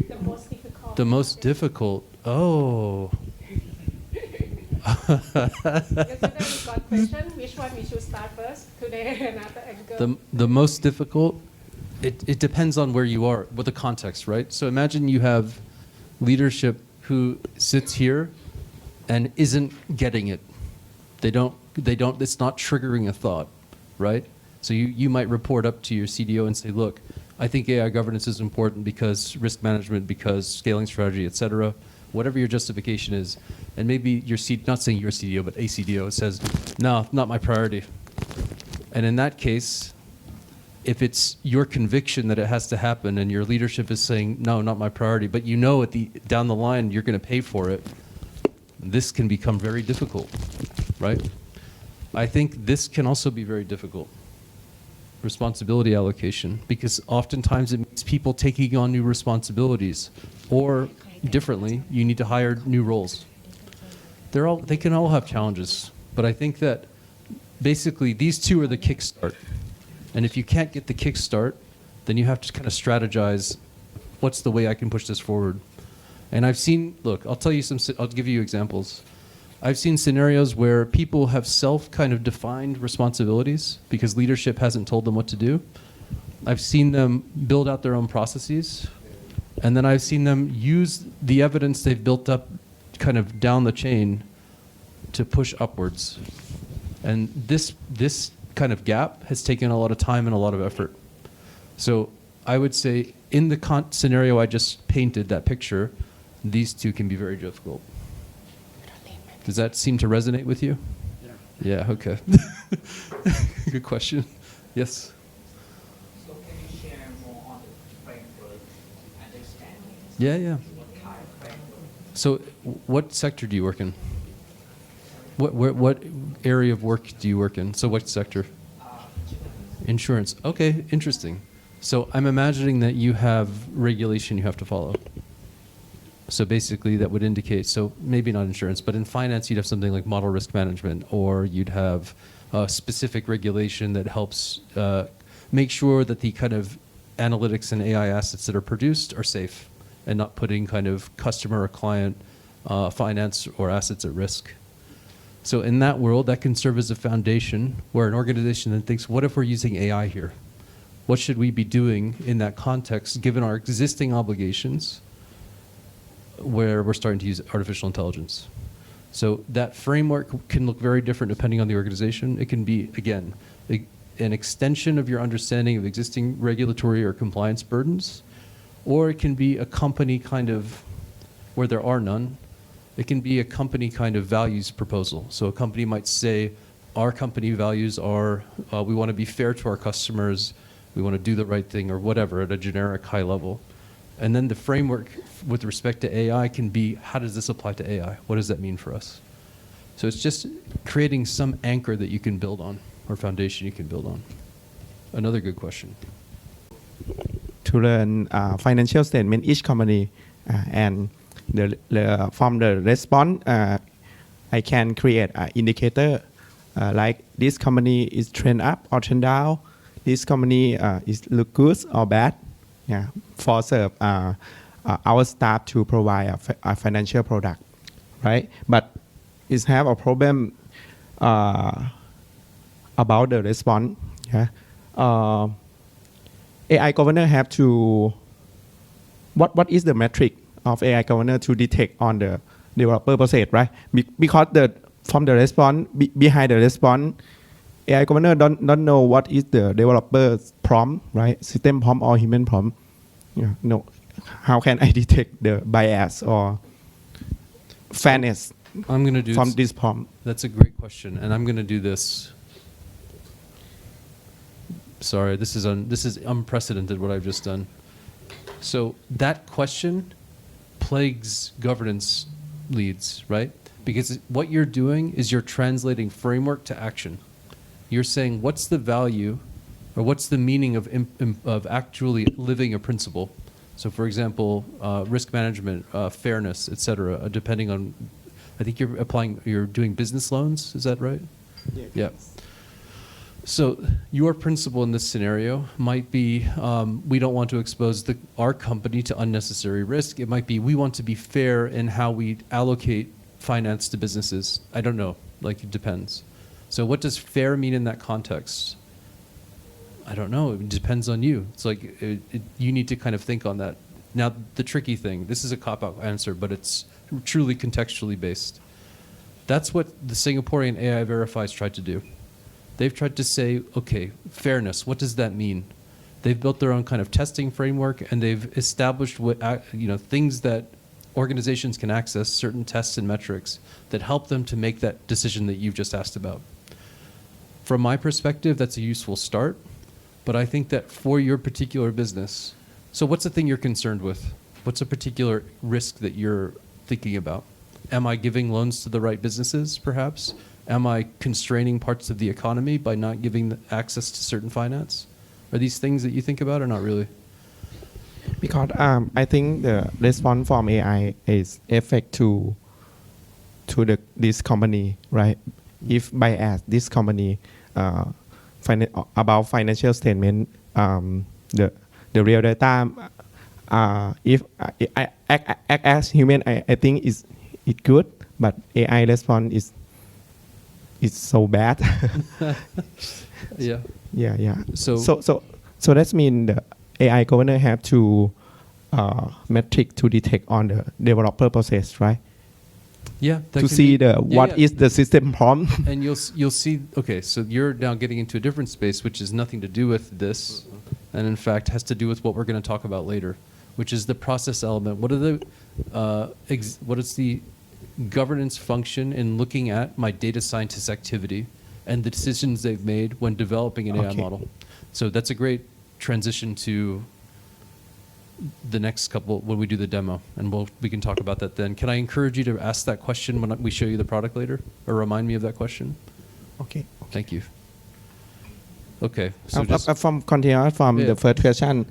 The most difficult. the most difficult. Oh. Yesterday we got question, which one we should start first? Today another angle. The most difficult, it depends on where you are, what the context, right? So imagine you have leadership who sits here and isn't getting it. They don't, it's not triggering a thought, right? So you might report up to your CDO and say, look, I think AI governance is important because risk management, because scaling strategy, et cetera, whatever your justification is. And maybe your not saying your CDO, but a CDO says, no, not my priority. And in that case, if it's your conviction that it has to happen and your leadership is saying, no, not my priority, but you know down the line you're going to pay for it, this can become very difficult, right? I think this can also be very difficult. Responsibility allocation, because oftentimes it means people taking on new responsibilities, or differently, you need to hire new roles. They can all have challenges, but I think that basically these two are the kickstart. And if you can't get the kickstart, then you have to kind of strategize, what's the way I can push this forward? And I've seen, look, I'll give you examples. I've seen scenarios where people have kind of defined responsibilities because leadership hasn't told them what to do. I've seen them build out their own processes, and then I've seen them use the evidence they've built up kind of down the chain to push upwards. And this kind of gap has taken a lot of time and a lot of effort. So I would say in the scenario I just painted, that picture, these two can be very difficult. Does that seem to resonate with you? Yeah. Yeah, okay. Good question. Yes? So can you share more on the framework understanding? Yeah. What kind of framework? So what sector do you work in? What area of work do you work in? So what sector? Insurance. Okay, interesting. So I'm imagining that you have regulation you have to follow. So basically that would indicate, so maybe not insurance, but in finance you'd have something like model risk management, or you'd have a specific regulation that helps make sure that the kind of analytics and AI assets that are produced are safe and not putting kind of customer or client finance or assets at risk. So in that world, that can serve as a foundation where an organization then thinks, what if we're using AI here? What should we be doing in that context, given our existing obligations, where we're starting to use artificial intelligence? So that framework can look very different depending on the organization. It can be, again, an extension of your understanding of existing regulatory or compliance burdens, or it can be a company kind of, where there are none, it can be a company kind of values proposal. So a company might say, our company values are, we want to be fair to our customers, we want to do the right thing, or whatever, at a generic high level. And then the framework with respect to AI can be, how does this apply to AI? What does that mean for us? So it's just creating some anchor that you can build on, or foundation you can build on. Another good question. To learn financial statement each company and from the response, I can create an indicator like this company is trend up or trend down. This company is look good or bad. Yeah, for serve our staff to provide a financial product, right? But it have a problem about the response. Yeah, AI governor have to what is the metric of AI governor to detect on the developer process, right? Because from the response behind the response, AI governor don't know what is the developer's prompt, right? System prompt or human prompt. Yeah, no. How can I detect the bias or fairness I'm going to do from this prompt? That's a great question, and I'm going to do this. Sorry, this is unprecedented what I've just done. So that question plagues governance leads, right? Because what you're doing is you're translating framework to action. You're saying what's the value or what's the meaning of actually living a principle. So for example, risk management, fairness, etc. Depending on, I think you're doing business loans, is that right? Yeah. So your principle in this scenario might be we don't want to expose our company to unnecessary risk. It might be we want to be fair in how we allocate finance to businesses. I don't know, like it depends. So what does fair mean in that context? I don't know. It depends on you. It's like you need to kind of think on that. Now, the tricky thing, this is a cop-out answer, but it's truly contextually based. That's what the Singaporean AI Verifies tried to do. They've tried to say, okay, fairness, what does that mean? They've built their own kind of testing framework, and they've established things that organizations can access, certain tests and metrics that help them to make that decision that you've just asked about. From my perspective, that's a useful start, but I think that for your particular business, so what's the thing you're concerned with? What's a particular risk that you're thinking about? Am I giving loans to the right businesses, perhaps? Am I constraining parts of the economy by not giving access to certain finance? Are these things that you think about or not really? Because I think the response from AI is effect to this company, right? If bias this company about financial statement, the real data, if I act as human, I think it's good, but AI response is so bad. Yeah. Yeah. So that means the AI governor have to metric to detect on the developer process, right? Yeah. To see what is the system prompt. And you'll see. Okay, so you're now getting into a different space, which has nothing to do with this, and in fact has to do with what we're going to talk about later, which is the process element. What is the governance function in looking at my data scientist activity and the decisions they've made when developing an AI model? So that's a great transition to the next couple when we do the demo, and we can talk about that then. Can I encourage you to ask that question when we show you the product later, or remind me of that question? Okay. Thank you. Okay. So from continue from the first question,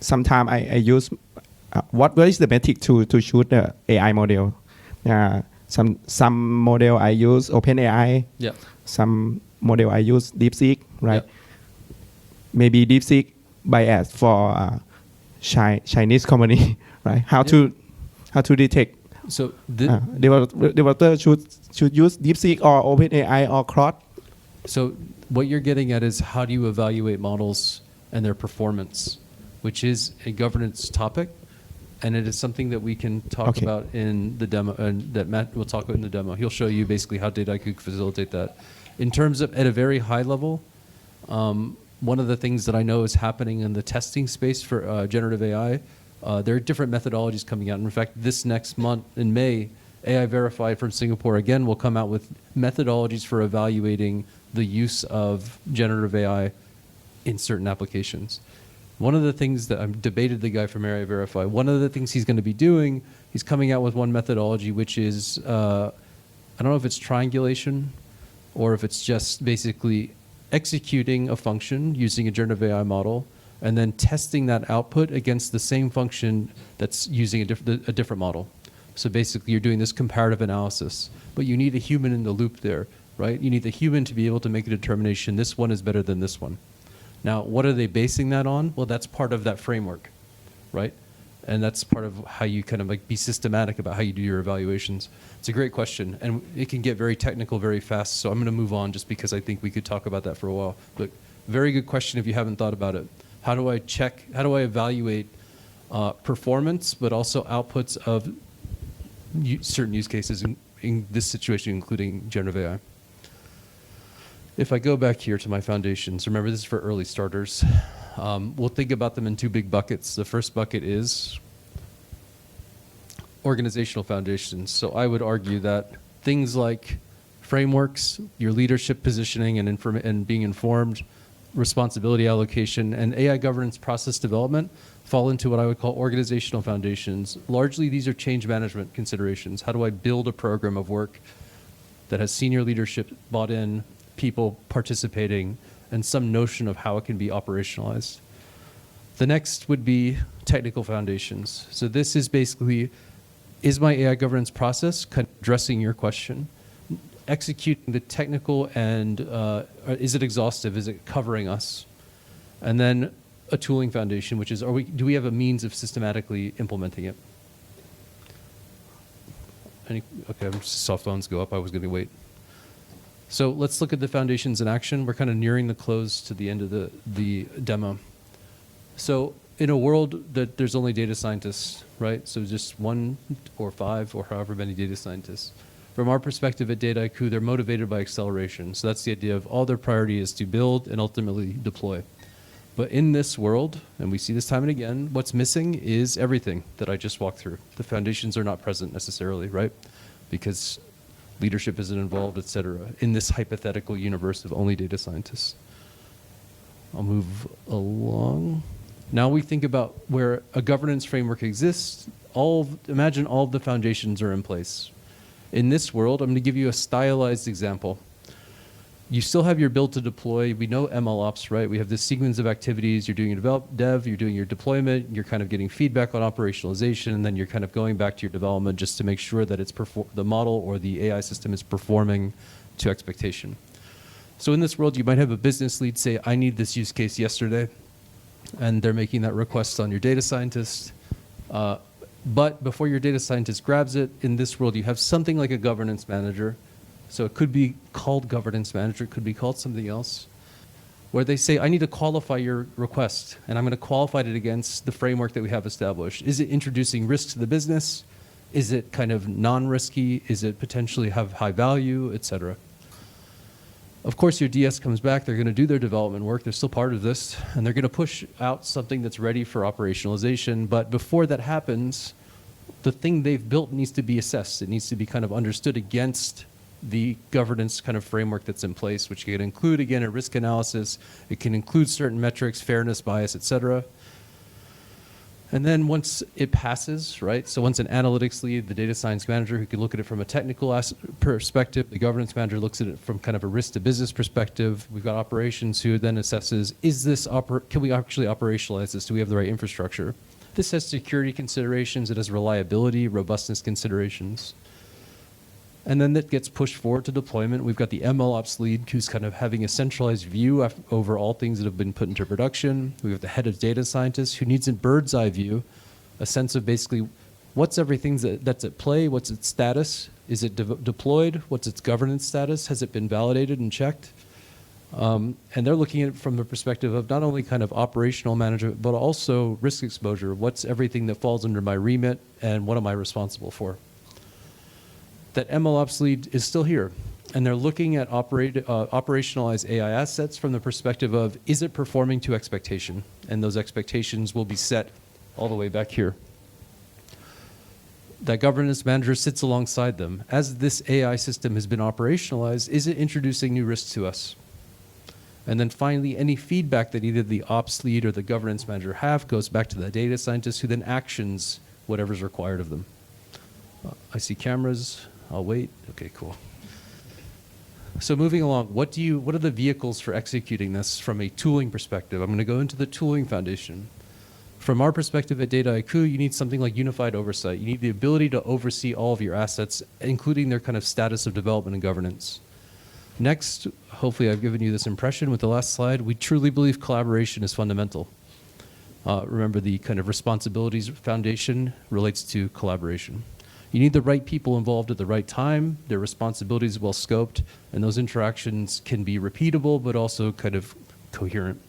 sometimes I use what is the metric to choose the AI model? Some model I use OpenAI. Yeah. Some model I use DeepSeek, right? Yeah. Maybe DeepSeek bias for Chinese company, right? How to detect? So developer should use DeepSeek or OpenAI or Claude. So what you're getting at is how do you evaluate models and their performance, which is a governance topic, and it is something that we can talk about in the demo, and that Matt will talk about in the demo. He'll show you basically how Dataiku can facilitate that. In terms of at a very high level, one of the things that I know is happening in the testing space for generative AI, there are different methodologies coming out. And in fact, this next month in May, AI Verified from Singapore again will come out with methodologies for evaluating the use of generative AI in certain applications. One of the things that I've debated the guy from AI Verify, one of the things he's going to be doing, he's coming out with one methodology, which is, I don't know if it's triangulation or if it's just basically executing a function using a generative AI model and then testing that output against the same function that's using a different model. So basically, you're doing this comparative analysis, but you need a human in the loop there, right? You need the human to be able to make a determination, this one is better than this one. Now, what are they basing that on? Well, that's part of that framework, right? And that's part of how you kind of like be systematic about how you do your evaluations. It's a great question, and it can get very technical very fast, so I'm going to move on just because I think we could talk about that for a while. But very good question if you haven't thought about it. How do I evaluate performance, but also outputs of certain use cases in this situation, including generative AI? If I go back here to my foundations, remember this is for early starters. We'll think about them in two big buckets. The first bucket is organizational foundations. So I would argue that things like frameworks, your leadership positioning and being informed, responsibility allocation, and AI governance process development fall into what I would call organizational foundations. Largely, these are change management considerations. How do I build a program of work that has senior leadership bought in, people participating, and some notion of how it can be operationalized? The next would be technical foundations. So this is basically, is my AI governance process addressing your question, executing the technical, and is it exhaustive? Is it covering us? And then a tooling foundation, which is, do we have a means of systematically implementing it? Okay, cell phones go up. I was going to wait. So let's look at the foundations in action. We're kind of nearing the close to the end of the demo. So in a world that there's only data scientists, right? So just 1 or 5 or however many data scientists. From our perspective at Dataiku, they're motivated by acceleration. So that's the idea of all their priority is to build and ultimately deploy. But in this world, and we see this time and again, what's missing is everything that I just walked through. The foundations are not present necessarily, right? Because leadership isn't involved, et cetera, in this hypothetical universe of only data scientists. I'll move along. Now we think about where a governance framework exists. Imagine all of the foundations are in place. In this world, I'm going to give you a stylized example. You still have your build to deploy. We know MLOps, right? We have this sequence of activities. You're doing your dev, you're doing your deployment, you're kind of getting feedback on operationalization, and then you're kind of going back to your development just to make sure that the model or the AI system is performing to expectation. So in this world, you might have a business lead say, I need this use case yesterday, and they're making that request on your data scientist. But before your data scientist grabs it, in this world, you have something like a governance manager. So it could be called governance manager, it could be called something else, where they say, I need to qualify your request, and I'm going to qualify it against the framework that we have established. Is it introducing risk to the business? Is it kind of non-risky? Is it potentially have high value, et cetera? Of course, your DS comes back, they're going to do their development work, they're still part of this, and they're going to push out something that's ready for operationalization. But before that happens, the thing they've built needs to be assessed. It needs to be kind of understood against the governance kind of framework that's in place, which can include, again, a risk analysis. It can include certain metrics, fairness, bias, et cetera. And then once it passes, right? So once an analytics lead, the data science manager who can look at it from a technical perspective, the governance manager looks at it from kind of a risk to business perspective. We've got operations who then assesses, can we actually operationalize this? Do we have the right infrastructure? This has security considerations. It has reliability, robustness considerations. And then that gets pushed forward to deployment. We've got the MLOps lead who's kind of having a centralized view over all things that have been put into production. We have the head of data scientists who needs a bird's eye view, a sense of basically what's everything that's at play, what's its status, is it deployed, what's its governance status, has it been validated and checked? And they're looking at it from the perspective of not only kind of operational management, but also risk exposure. What's everything that falls under my remit and what am I responsible for? That MLOps lead is still here, and they're looking at operationalized AI assets from the perspective of, is it performing to expectation? And those expectations will be set all the way back here. That governance manager sits alongside them. As this AI system has been operationalized, is it introducing new risks to us? And then finally, any feedback that either the ops lead or the governance manager have goes back to the data scientist who then actions whatever's required of them. I see cameras. I'll wait. Okay, cool. So moving along, what are the vehicles for executing this from a tooling perspective? I'm going to go into the tooling foundation. From our perspective at Dataiku, you need something like unified oversight. You need the ability to oversee all of your assets, including their kind of status of development and governance. Next, hopefully I've given you this impression with the last slide, we truly believe collaboration is fundamental. Remember, the kind of responsibilities foundation relates to collaboration. You need the right people involved at the right time, their responsibilities well scoped, and those interactions can be repeatable but also kind of coherent.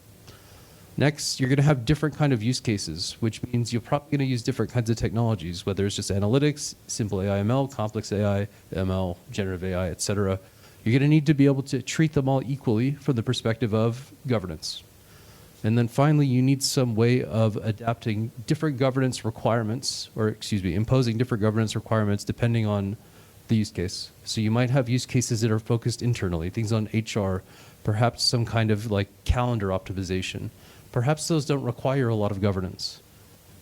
Next, you're going to have different kind of use cases, which means you're probably going to use different kinds of technologies, whether it's just analytics, simple AI ML, complex AI, ML, generative AI, etc. You're going to need to be able to treat them all equally from the perspective of governance. And then finally, you need some way of adapting different governance requirements, or excuse me, imposing different governance requirements depending on the use case. So you might have use cases that are focused internally, things on HR, perhaps some kind of like calendar optimization. Perhaps those don't require a lot of governance.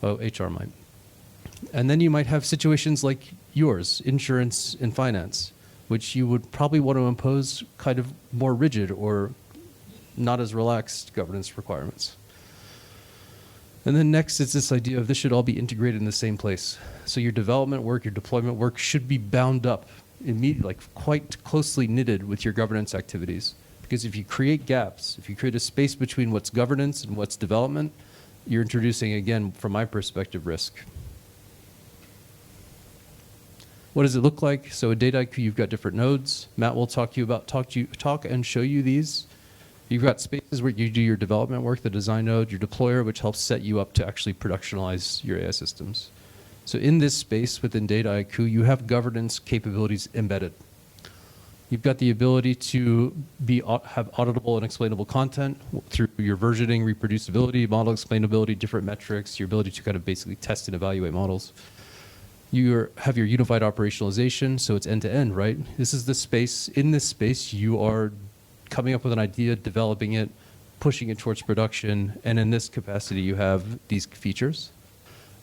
Oh, HR might. And then you might have situations like yours, insurance and finance, which you would probably want to impose kind of more rigid or not as relaxed governance requirements. And then next is this idea of this should all be integrated in the same place. So your development work, your deployment work should be bound up, immediately, like quite closely knitted with your governance activities. Because if you create gaps, if you create a space between what's governance and what's development, you're introducing, again, from my perspective, risk. What does it look like? So at Dataiku, you've got different nodes. Matt will talk and show you these. You've got spaces where you do your development work, the design node, your deployer, which helps set you up to actually productionalize your AI systems. So in this space within Dataiku, you have governance capabilities embedded. You've got the ability to have auditable and explainable content through your versioning, reproducibility, model explainability, different metrics, your ability to kind of basically test and evaluate models. You have your unified operationalization, so it's end-to-end, right? This is the space. In this space, you are coming up with an idea, developing it, pushing it towards production, and in this capacity, you have these features.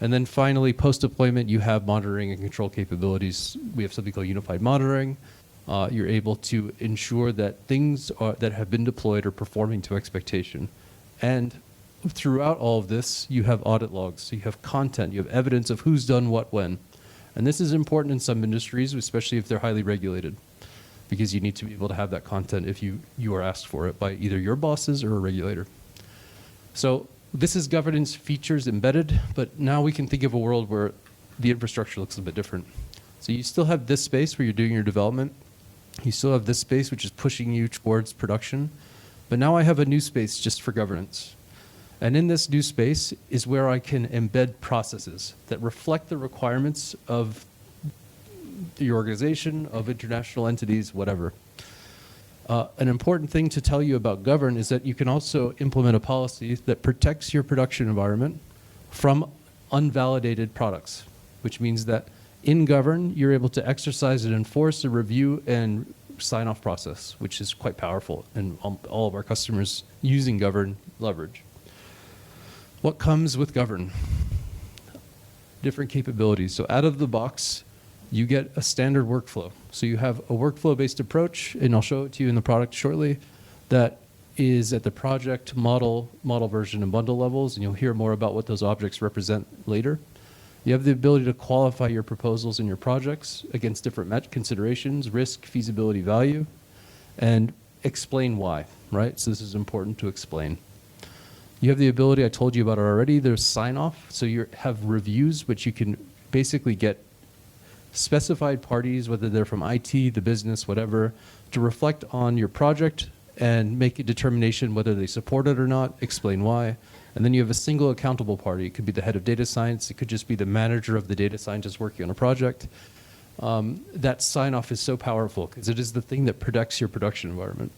And then finally, post-deployment, you have monitoring and control capabilities. We have something called unified monitoring. You're able to ensure that things that have been deployed are performing to expectation. And throughout all of this, you have audit logs. So you have content, you have evidence of who's done what when. And this is important in some industries, especially if they're highly regulated, because you need to be able to have that content if you are asked for it by either your bosses or a regulator. So this is governance features embedded, but now we can think of a world where the infrastructure looks a bit different. So you still have this space where you're doing your development. You still have this space which is pushing you towards production. But now I have a new space just for governance. And in this new space is where I can embed processes that reflect the requirements of the organization, of international entities, whatever. An important thing to tell you about govern is that you can also implement a policy that protects your production environment from unvalidated products, which means that in govern, you're able to exercise and enforce a review and sign-off process, which is quite powerful, and all of our customers using govern leverage. What comes with govern? Different capabilities. So out of the box, you get a standard workflow. So you have a workflow-based approach, and I'll show it to you in the product shortly, that is at the project, model version, and bundle levels, and you'll hear more about what those objects represent later. You have the ability to qualify your proposals and your projects against different considerations, risk, feasibility, value, and explain why, right? So this is important to explain. You have the ability, I told you about it already, there's sign-off. So you have reviews, which you can basically get specified parties, whether they're from IT, the business, whatever, to reflect on your project and make a determination whether they support it or not, explain why. And then you have a single accountable party. It could be the head of data science. It could just be the manager of the data scientist working on a project. That sign-off is so powerful because it is the thing that protects your production environment.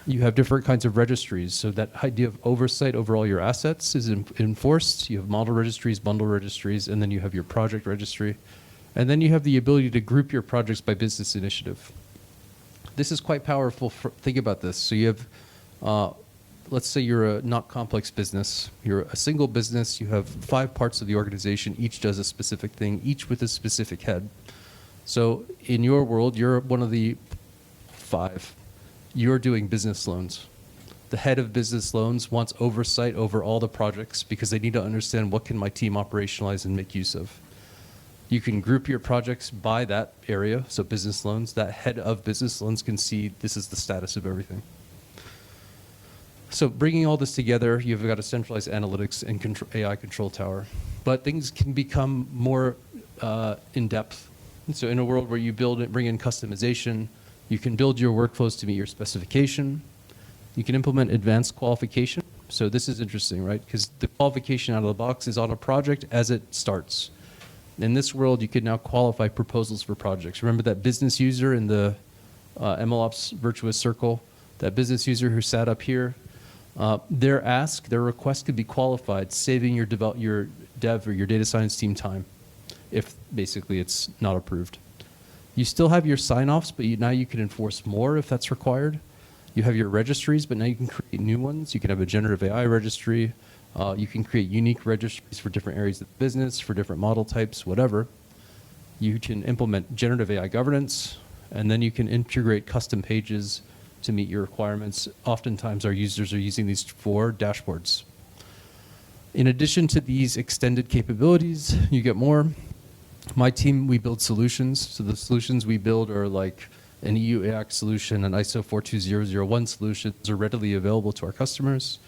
You have different kinds of registries. So that idea of oversight over all your assets is enforced. You have model registries, bundle registries, and then you have your project registry. And then you have the ability to group your projects by business initiative. This is quite powerful. Think about this. So you have, let's say you're a not complex business. You're a single business. You have 5 parts of the organization. Each does a specific thing, each with a specific head. So in your world, you're one of the 5. You're doing business loans. The head of business loans wants oversight over all the projects because they need to understand what can my team operationalize and make use of. You can group your projects by that area, so business loans. That head of business loans can see this is the status of everything. So bringing all this together, you've got a centralized analytics and AI control tower. But things can become more in depth. So in a world where you bring in customization, you can build your workflows to meet your specification. You can implement advanced qualification. So this is interesting, right? Because the qualification out of the box is on a project as it starts. In this world, you can now qualify proposals for projects. Remember that business user in the MLOps virtuous circle, that business user who sat up here, their request could be qualified, saving your dev or your data science team time if basically it's not approved. You still have your sign-offs, but now you can enforce more if that's required. You have your registries, but now you can create new ones. You can have a generative AI registry. You can create unique registries for different areas of the business, for different model types, whatever. You can implement generative AI governance, and then you can integrate custom pages to meet your requirements. Oftentimes, our users are using these for dashboards. In addition to these extended capabilities, you get more. My team, we build solutions. So the solutions we build are like an EU AIC solution, an ISO 42001 solution. Those are readily available to our customers.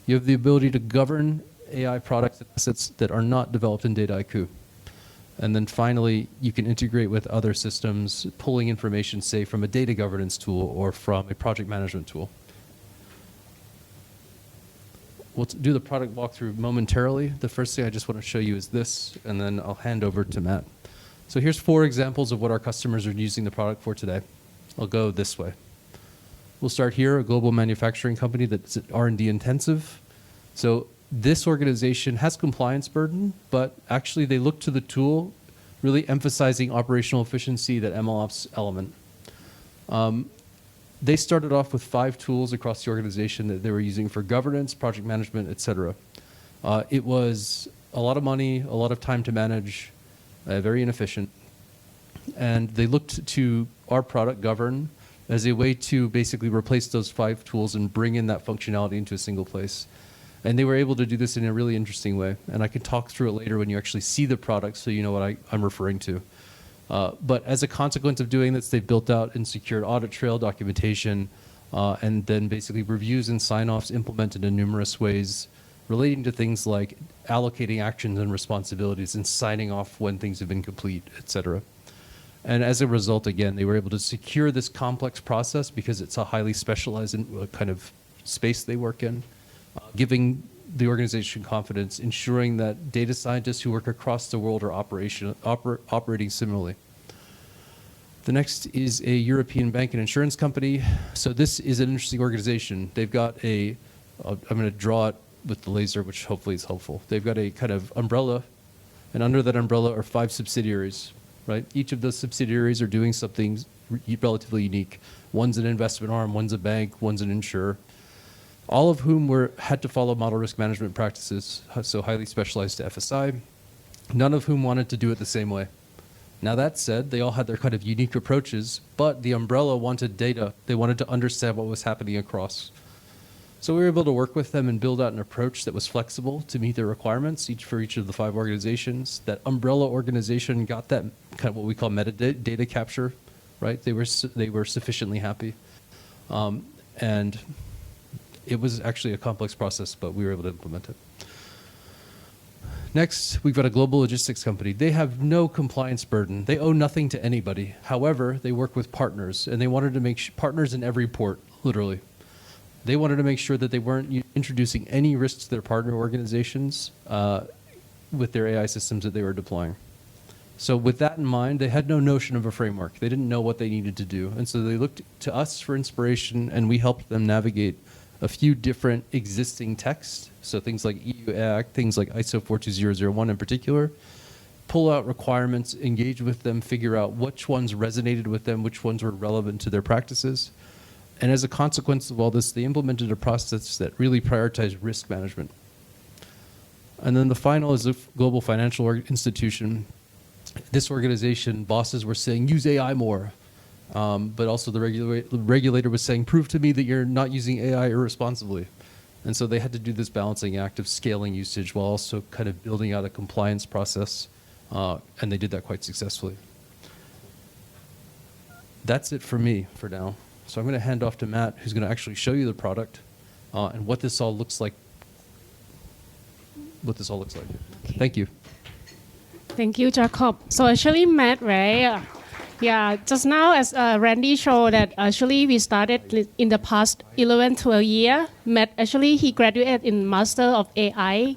You have the ability to govern AI products and assets that are not developed in Dataiku. And then finally, you can integrate with other systems, pulling information, say, from a data governance tool or from a project management tool. We'll do the product walkthrough momentarily. The first thing I just want to show you is this, and then I'll hand over to Matt. So here's 4 examples of what our customers are using the product for today. I'll go this way. We'll start here, a global manufacturing company that's R&D intensive. So this organization has compliance burden, but actually they look to the tool, really emphasizing operational efficiency, that MLOps element. They started off with 5 tools across the organization that they were using for governance, project management, et cetera. It was a lot of money, a lot of time to manage, very inefficient. And they looked to our product, Govern, as a way to basically replace those 5 tools and bring in that functionality into a single place. And they were able to do this in a really interesting way. And I can talk through it later when you actually see the product so you know what I'm referring to. But as a consequence of doing this, they've built out and secured audit trail documentation, and then basically reviews and sign-offs implemented in numerous ways relating to things like allocating actions and responsibilities and signing off when things have been complete, et cetera. And as a result, again, they were able to secure this complex process because it's a highly specialized kind of space they work in, giving the organization confidence, ensuring that data scientists who work across the world are operating similarly. The next is a European bank and insurance company. So this is an interesting organization. They've got I'm going to draw it with the laser, which hopefully is helpful. They've got a kind of umbrella, and under that umbrella are 5 subsidiaries, right? Each of those subsidiaries are doing something relatively unique. One's an investment arm, one's a bank, one's an insurer. All of whom had to follow model risk management practices, so highly specialized to FSI, none of whom wanted to do it the same way. Now that said, they all had their kind of unique approaches, but the umbrella wanted data. They wanted to understand what was happening across. So we were able to work with them and build out an approach that was flexible to meet their requirements, for each of the 5 organizations. That umbrella organization got that kind of what we call metadata capture, right? They were sufficiently happy. And it was actually a complex process, but we were able to implement it. Next, we've got a global logistics company. They have no compliance burden. They owe nothing to anybody. However, they work with partners, and they wanted to make partners in every port, literally. They wanted to make sure that they weren't introducing any risks to their partner organizations with their AI systems that they were deploying. So with that in mind, they had no notion of a framework. They didn't know what they needed to do. And so they looked to us for inspiration, and we helped them navigate a few different existing texts, so things like EU AIC, things like ISO 42001 in particular, pull out requirements, engage with them, figure out which ones resonated with them, which ones were relevant to their practices. And as a consequence of all this, they implemented a process that really prioritized risk management. And then the final is a global financial institution. This organization, bosses were saying, use AI more. But also the regulator was saying, prove to me that you're not using AI irresponsibly. And so they had to do this balancing act of scaling usage while also kind of building out a compliance process. And they did that quite successfully. That's it for me for now. So I'm going to hand off to Matt, who's going to actually show you the product and what this all looks like. Thank you. Thank you, Jacob. So actually, Matt, right? Yeah, just now as Randy showed that actually we started in the past 11, 12 years. Matt, actually he graduated in Master of AI.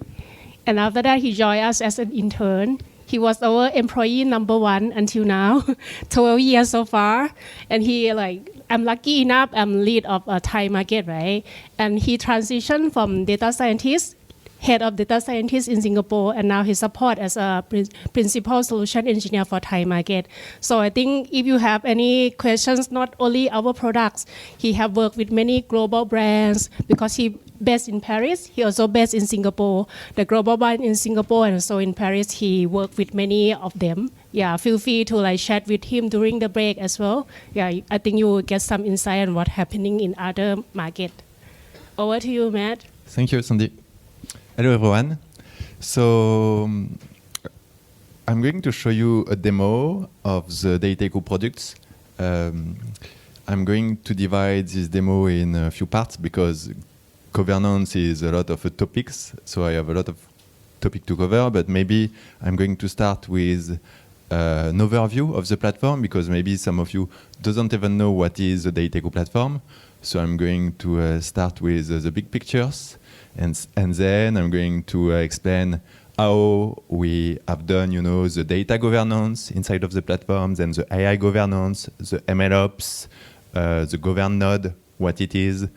And after that, he joined us as an intern. He was our employee number 1 until now, 12 years so far. And he I'm lucky enough, I'm lead of a Thai market, right? And he transitioned from data scientist, head of data scientist in Singapore, and now he support as a principal solution engineer for Thai market. So I think if you have any questions, not only our products, he have worked with many global brands because he based in Paris. He also based in Singapore. The global brand in Singapore and so in Paris, he worked with many of them. Yeah, feel free to chat with him during the break as well. Yeah, I think you will get some insight on what's happening in other market. Over to you, Matt. Thank you, Sandy. Hello, everyone. So I'm going to show you a demo of the Dataiku products. I'm going to divide this demo in a few parts because governance is a lot of topics, so I have a lot of topic to cover, but maybe I'm going to start with an overview of the platform because maybe some of you doesn't even know what is the Dataiku platform. So I'm going to start with the big pictures, and then I'm going to explain how we have done, the data governance inside of the platforms and the AI governance, the MLOps, the govern node, what it is,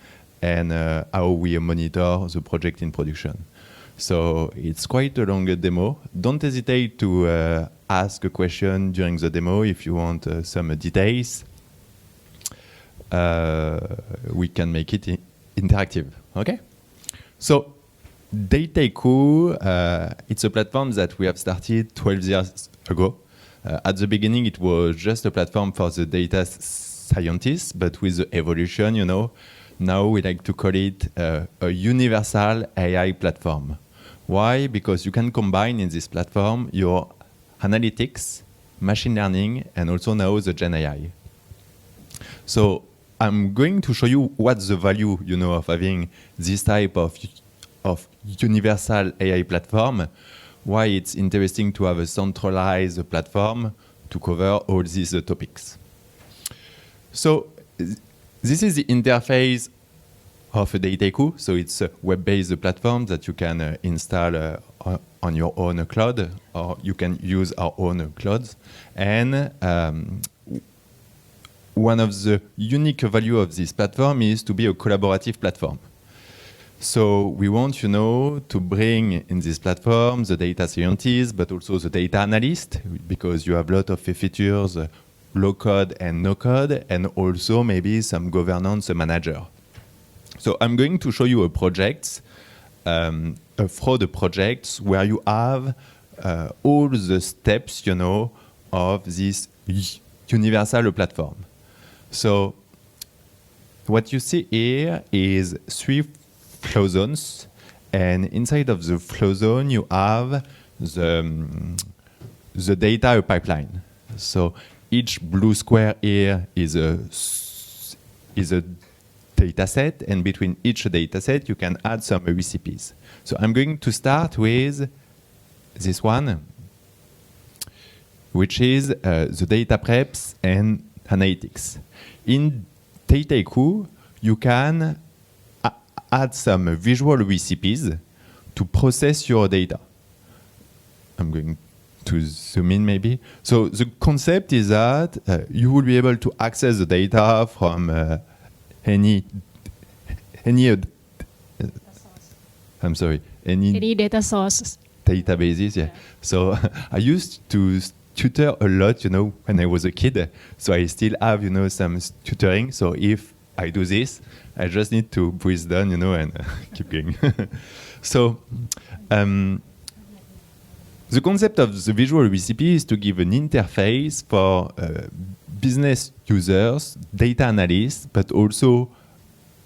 and how we monitor the project in production. So it's quite a long demo. Don't hesitate to ask a question during the demo if you want some details. We can make it interactive, okay? So Dataiku, it's a platform that we have started 12 years ago. At the beginning, it was just a platform for the data scientists, but with the evolution, now we like to call it a universal AI platform. Why? Because you can combine in this platform your analytics, machine learning, and also now the Gen AI. So I'm going to show you what's the value, of having this type of universal AI platform, why it's interesting to have a centralized platform to cover all these topics. So this is the interface of Dataiku. So it's a web-based platform that you can install on your own cloud, or you can use our own clouds. And one of the unique value of this platform is to be a collaborative platform. So we want, to bring in this platform the data scientists, but also the data analyst, because you have a lot of features, low code and no code, and also maybe some governance manager. So I'm going to show you a project, a fraud project, where you have all the steps, of this universal platform. So what you see here is 3 flow zones, and inside of the flow zone you have the data pipeline. So each blue square here is a data set, and between each data set you can add some recipes. So I'm going to start with this one, which is the data preps and analytics. In Dataiku, you can add some visual recipes to process your data. I'm going to zoom in maybe. So the concept is that you will be able to access the data from any data sources. Databases, yeah. So I used to tutor a lot, when I was a kid. So I still have, some tutoring. So if I do this, I just need to breathe down, and keep going. So The concept of the visual recipe is to give an interface for business users, data analysts, but also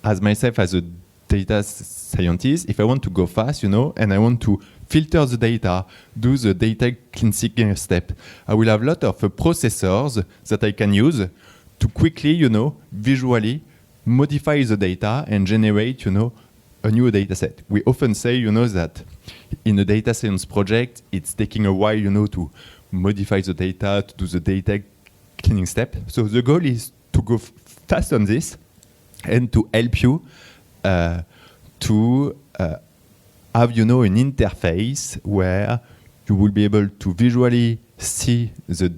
as myself as a data scientist, if I want to go fast, and I want to filter the data, do the data cleansing step, I will have a lot of processors that I can use to quickly, visually modify the data and generate, a new data set. We often say, that in a data science project, it's taking a while, to modify the data, to do the data cleaning step. So the goal is to go fast on this and to help you to have, an interface where you will be able to visually see the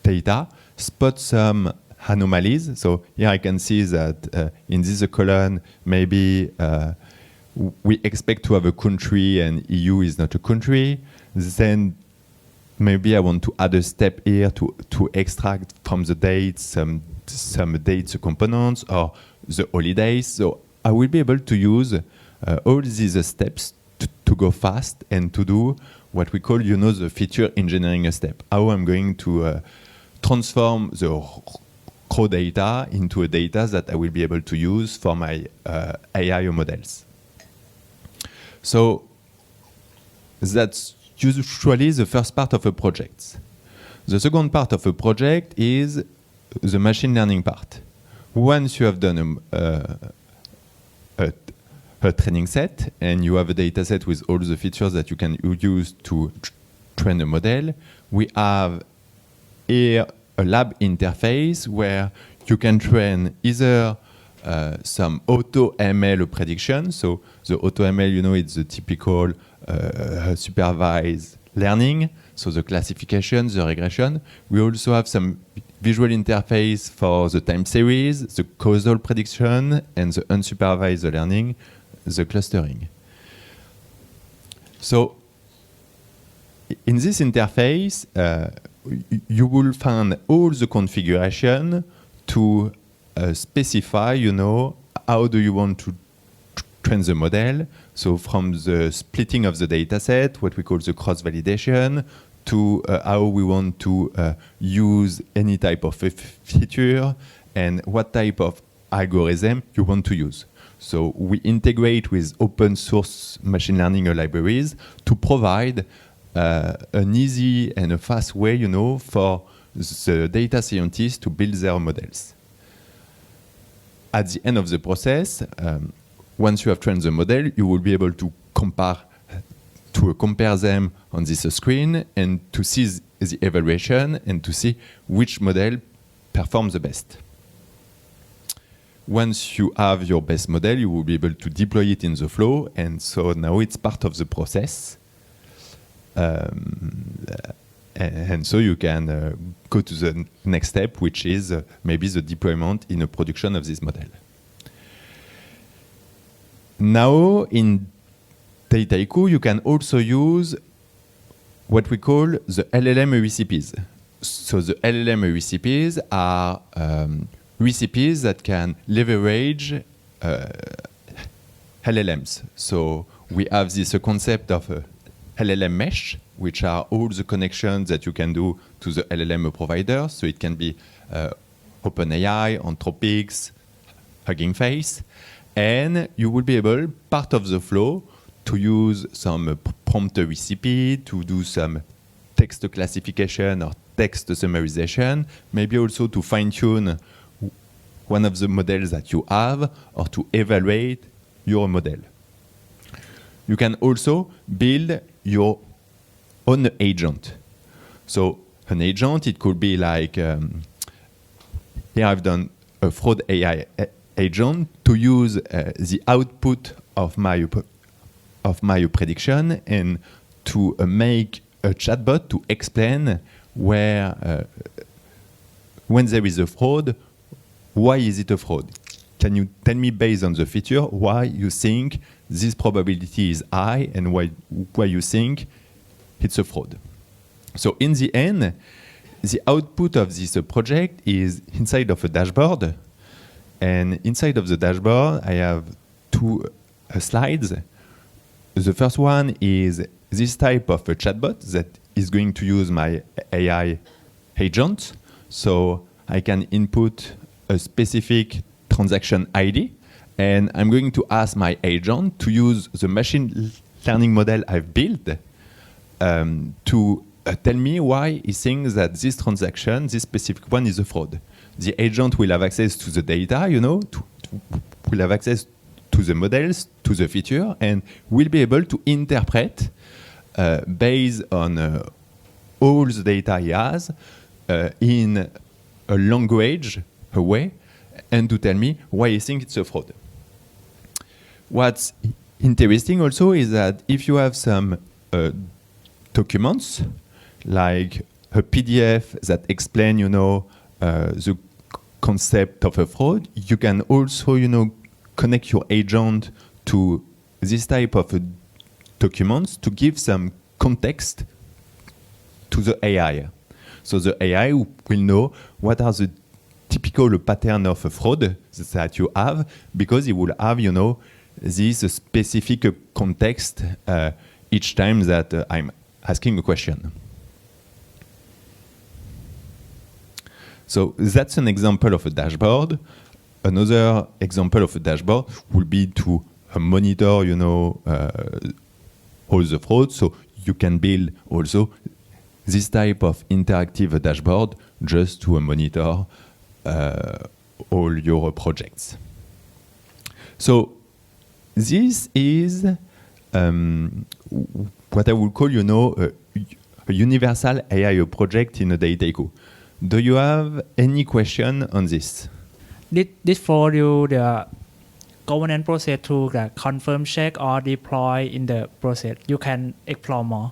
data, spot some anomalies. So here I can see that in this column, maybe we expect to have a country and EU is not a country. Then maybe I want to add a step here to extract from the dates some dates components or the holidays. So I will be able to use all these steps to go fast and to do what we call, the feature engineering step. How I'm going to transform the raw data into a data that I will be able to use for my AI models. So that's usually the first part of a project. The second part of a project is the machine learning part. Once you have done a training set and you have a data set with all the features that you can use to train a model, we have here a lab interface where you can train either some auto-ML prediction. So the auto-ML, it's the typical supervised learning. So the classification, the regression. We also have some visual interface for the time series, the causal prediction, and the unsupervised learning, the clustering. So in this interface, you will find all the configuration to specify, how do you want to train the model. So from the splitting of the data set, what we call the cross-validation, to how we want to use any type of feature and what type of algorithm you want to use. So we integrate with open source machine learning libraries to provide an easy and a fast way, for the data scientists to build their models. At the end of the process, once you have trained the model, you will be able to compare them on this screen and to see the evaluation and to see which model performs the best. Once you have your best model, you will be able to deploy it in the flow, and so now it's part of the process. And so you can go to the next step, which is maybe the deployment in a production of this model. Now, in Dataiku, you can also use what we call the LLM recipes. So the LLM recipes are recipes that can leverage LLMs. So we have this concept of LLM mesh, which are all the connections that you can do to the LLM provider. So it can be OpenAI, Anthropic, Hugging Face. And you will be able, part of the flow, to use some prompt recipe, to do some text classification or text summarization, maybe also to fine-tune one of the models that you have or to evaluate your model. You can also build your own agent. So an agent, it could be like, here I've done a fraud AI agent to use the output of my prediction and to make a chatbot to explain where, when there is a fraud, why is it a fraud? Can you tell me based on the feature why you think this probability is high and why you think it's a fraud? So in the end, the output of this project is inside of a dashboard. And inside of the dashboard, I have two slides. the first one is this type of a chatbot that is going to use my AI agent. So I can input a specific transaction ID, and I'm going to ask my agent to use the machine learning model I've built to tell me why he thinks that this transaction, this specific one, is a fraud. The agent will have access to the data, will have access to the models, to the feature, and will be able to interpret based on all the data he has in a language, a way, and to tell me why he thinks it's a fraud. What's interesting also is that if you have some documents, like a PDF that explain, the concept of a fraud, you can also, connect your agent to this type of documents to give some context to the AI. So the AI will know what are the typical pattern of a fraud that you have, because it will have, this specific context each time that I'm asking a question. So that's an example of a dashboard. Another example of a dashboard will be to monitor, all the fraud. So you can build also this type of interactive dashboard just to monitor all your projects. So this is what I would call, a universal AI project in a Dataiku. Do you have any question on this? This for you the governance process to the confirm, check, or deploy in the process. You can explore more.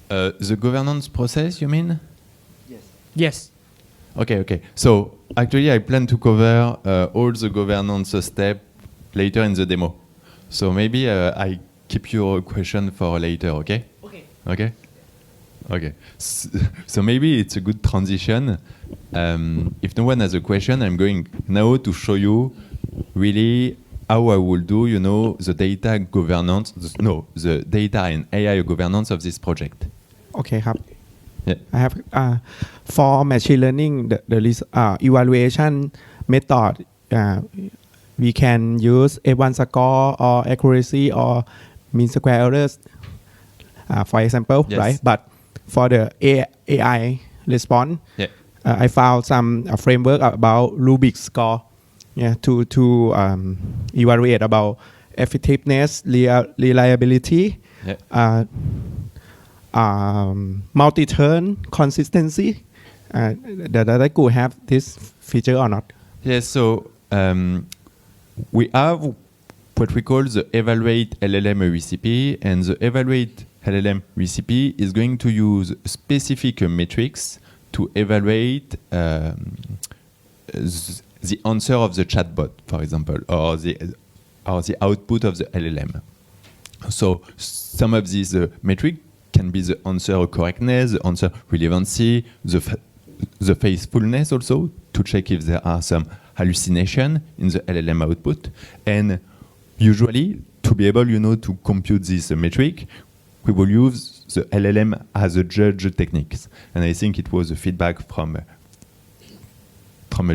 The governance process, you mean? Yes. Okay. So actually, I plan to cover all the governance steps later in the demo. So maybe I keep your question for later, okay? Okay. So maybe it's a good transition. If no one has a question, I'm going now to show you really how I will do, the data governance, the data and AI governance of this project. Okay ครับ Yeah. I have for machine learning the evaluation method we can use A1 score or accuracy or mean square errors for example, Yes. right? But for the AI response, Yeah. I found some framework about Rubik's score, to evaluate about effectiveness, reliability, Yeah. Multi-turn consistency. Does Dataiku have this feature or not? Yes, so we have what we call the evaluate LLM recipe, and the evaluate LLM recipe is going to use specific metrics to evaluate the answer of the chatbot, for example, or the output of the LLM. So some of these metrics can be the answer correctness, the answer relevancy, the faithfulness also, to check if there are some hallucination in the LLM output. And usually, to be able, to compute this metric, we will use the LLM as a judge techniques. And I think it was a feedback from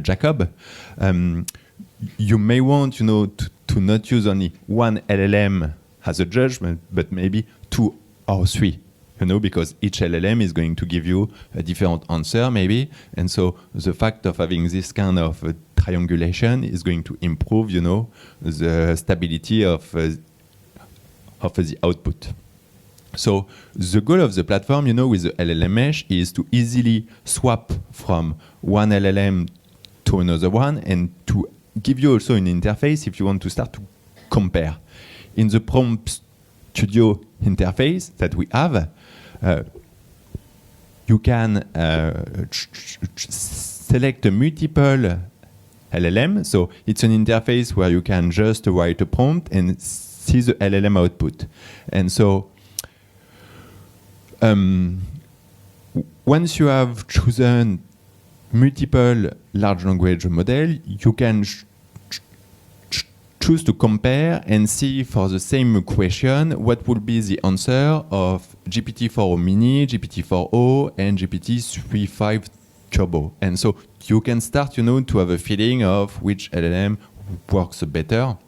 Jacob. You may want, to not use only one LLM as a judgment, but maybe 2 or 3. Because each LLM is going to give you a different answer, maybe. And so the fact of having this kind of triangulation is going to improve, the stability of the output. So the goal of the platform, with the LLM mesh is to easily swap from one LLM to another one, and to give you also an interface if you want to start to compare. In the prompt studio interface that we have, you can select multiple LLM. So it's an interface where you can just write a prompt and see the LLM output. And so once you have chosen multiple large language model, you can choose to compare and see for the same question what would be the answer of GPT-4o Mini, GPT-4o, and GPT-3.5 Turbo. And so you can start, to have a feeling of which LLM works better.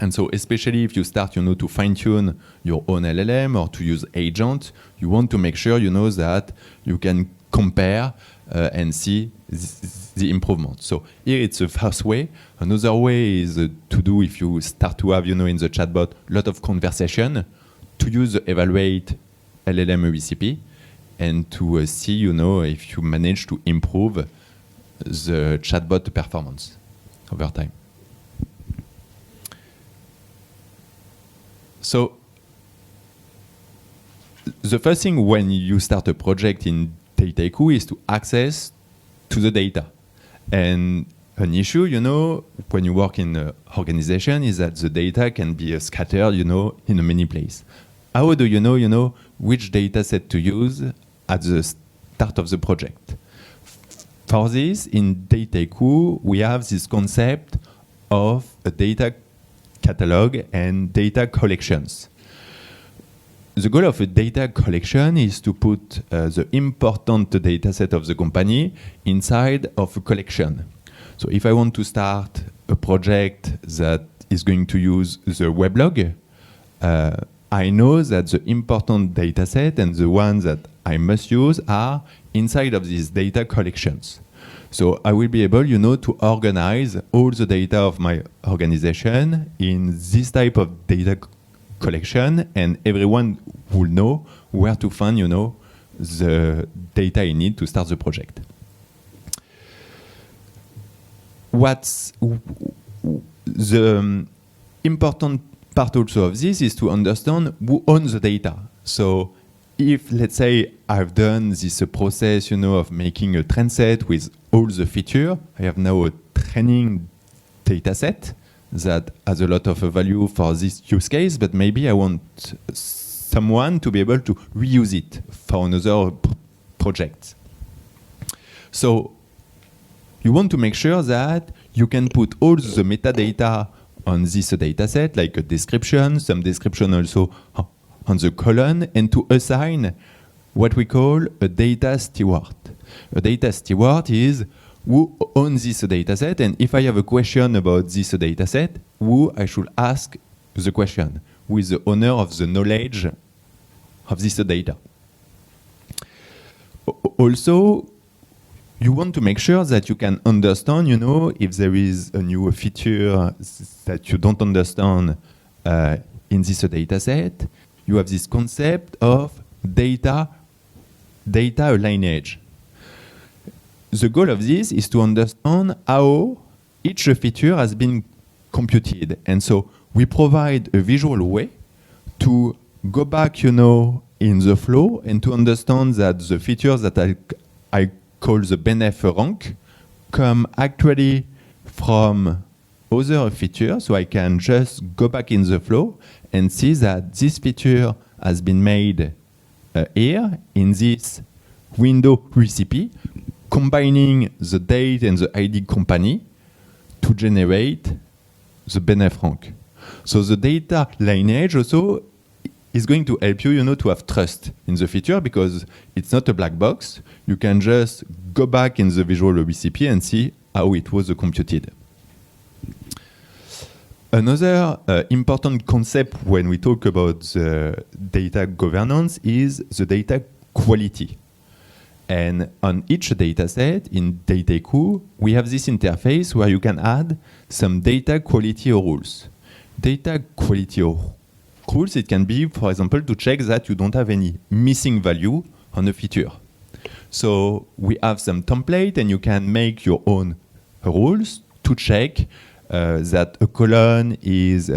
And so especially if you start, to fine-tune your own LLM or to use agent, you want to make sure, that you can compare and see the improvement. So here it's the first way. Another way is to do, if you start to have, in the chatbot, a lot of conversation, to use the evaluate LLM recipe and to see, if you manage to improve the chatbot performance over time. So the first thing when you start a project in Dataiku is to access to the data. And an issue, when you work in an organization is that the data can be scattered, in many places. How do you know, which data set to use at the start of the project? For this, in Dataiku, we have this concept of a data catalog and data collections. The goal of a data collection is to put the important data set of the company inside of a collection. So if I want to start a project that is going to use the weblog, I know that the important data set and the ones that I must use are inside of these data collections. So I will be able, to organize all the data of my organization in this type of data collection, and everyone will know where to find, the data I need to start the project. What's the important part also of this is to understand who owns the data. So if, let's say, I've done this process, of making a trend set with all the features, I have now a training data set that has a lot of value for this use case, but maybe I want someone to be able to reuse it for another project. So you want to make sure that you can put all the metadata on this data set, like a description, some description also on the column, and to assign what we call a data steward. A data steward is who owns this data set, and if I have a question about this data set, who I should ask the question, who is the owner of the knowledge of this data. Also, you want to make sure that you can understand, if there is a new feature that you don't understand in this data set. You have this concept of data lineage. The goal of this is to understand how each feature has been computed. And so we provide a visual way to go back, in the flow and to understand that the features that I call the benef rank come actually from other features. So I can just go back in the flow and see that this feature has been made here in this window recipe, combining the date and the ID company to generate the benef rank. So the data lineage also is going to help you, to have trust in the feature because it's not a black box. You can just go back in the visual recipe and see how it was computed. Another important concept when we talk about the data governance is the data quality. And on each data set in Dataiku, we have this interface where you can add some data quality rules. Data quality rules, it can be, for example, to check that you don't have any missing value on a feature. So we have some template and you can make your own rules to check that a column is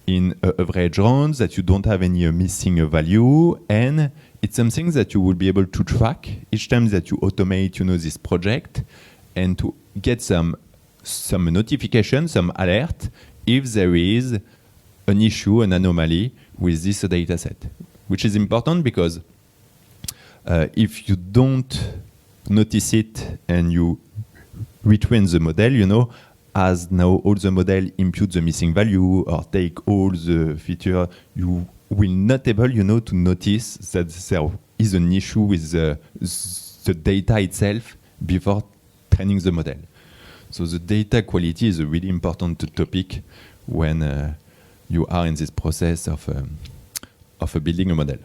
in average rounds, that you don't have any missing value, and it's something that you will be able to track each time that you automate, this project, and to get some notification, some alert, if there is an issue, an anomaly with this data set, which is important because if you don't notice it and you retrain the model, as now all the model impute the missing value or take all the feature, you will not able, to notice that there is an issue with the data itself before training the model. So the data quality is a really important topic when you are in this process of building a model.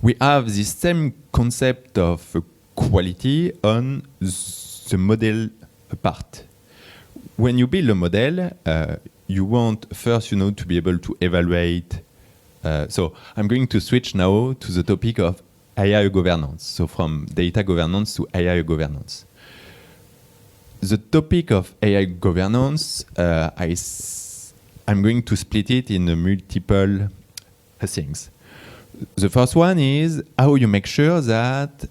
We have the same concept of quality on the model part. When you build a model, you want first, to be able to evaluate. So I'm going to switch now to the topic of AI governance. So from data governance to AI governance. The topic of AI governance, I'm going to split it in multiple things. The first one is how you make sure that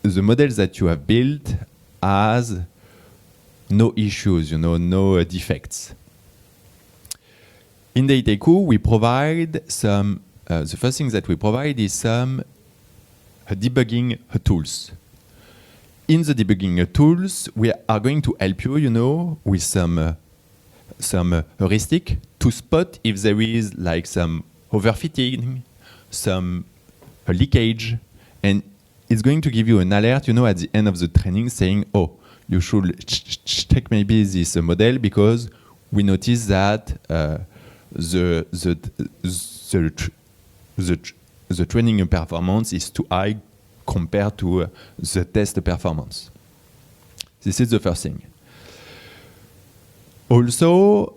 the models that you have built has no issues, no defects. In Dataiku, we provide some, the first thing that we provide is some debugging tools. In the debugging tools, we are going to help you, with some heuristic to spot if there is like some overfitting, some leakage, and it's going to give you an alert, at the end of the training saying, oh, you should check maybe this model because we notice that the training performance is too high compared to the test performance. This is the first thing. Also,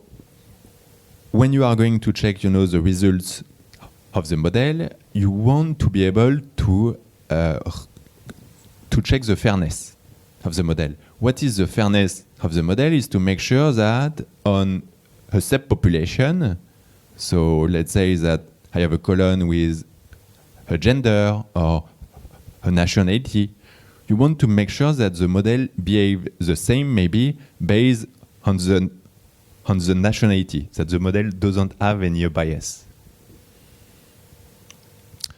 when you are going to check, the results of the model, you want to be able to check the fairness of the model. What is the fairness of the model is to make sure that on a subpopulation, so let's say that I have a column with a gender or a nationality, you want to make sure that the model behaves the same maybe based on the nationality, that the model doesn't have any bias.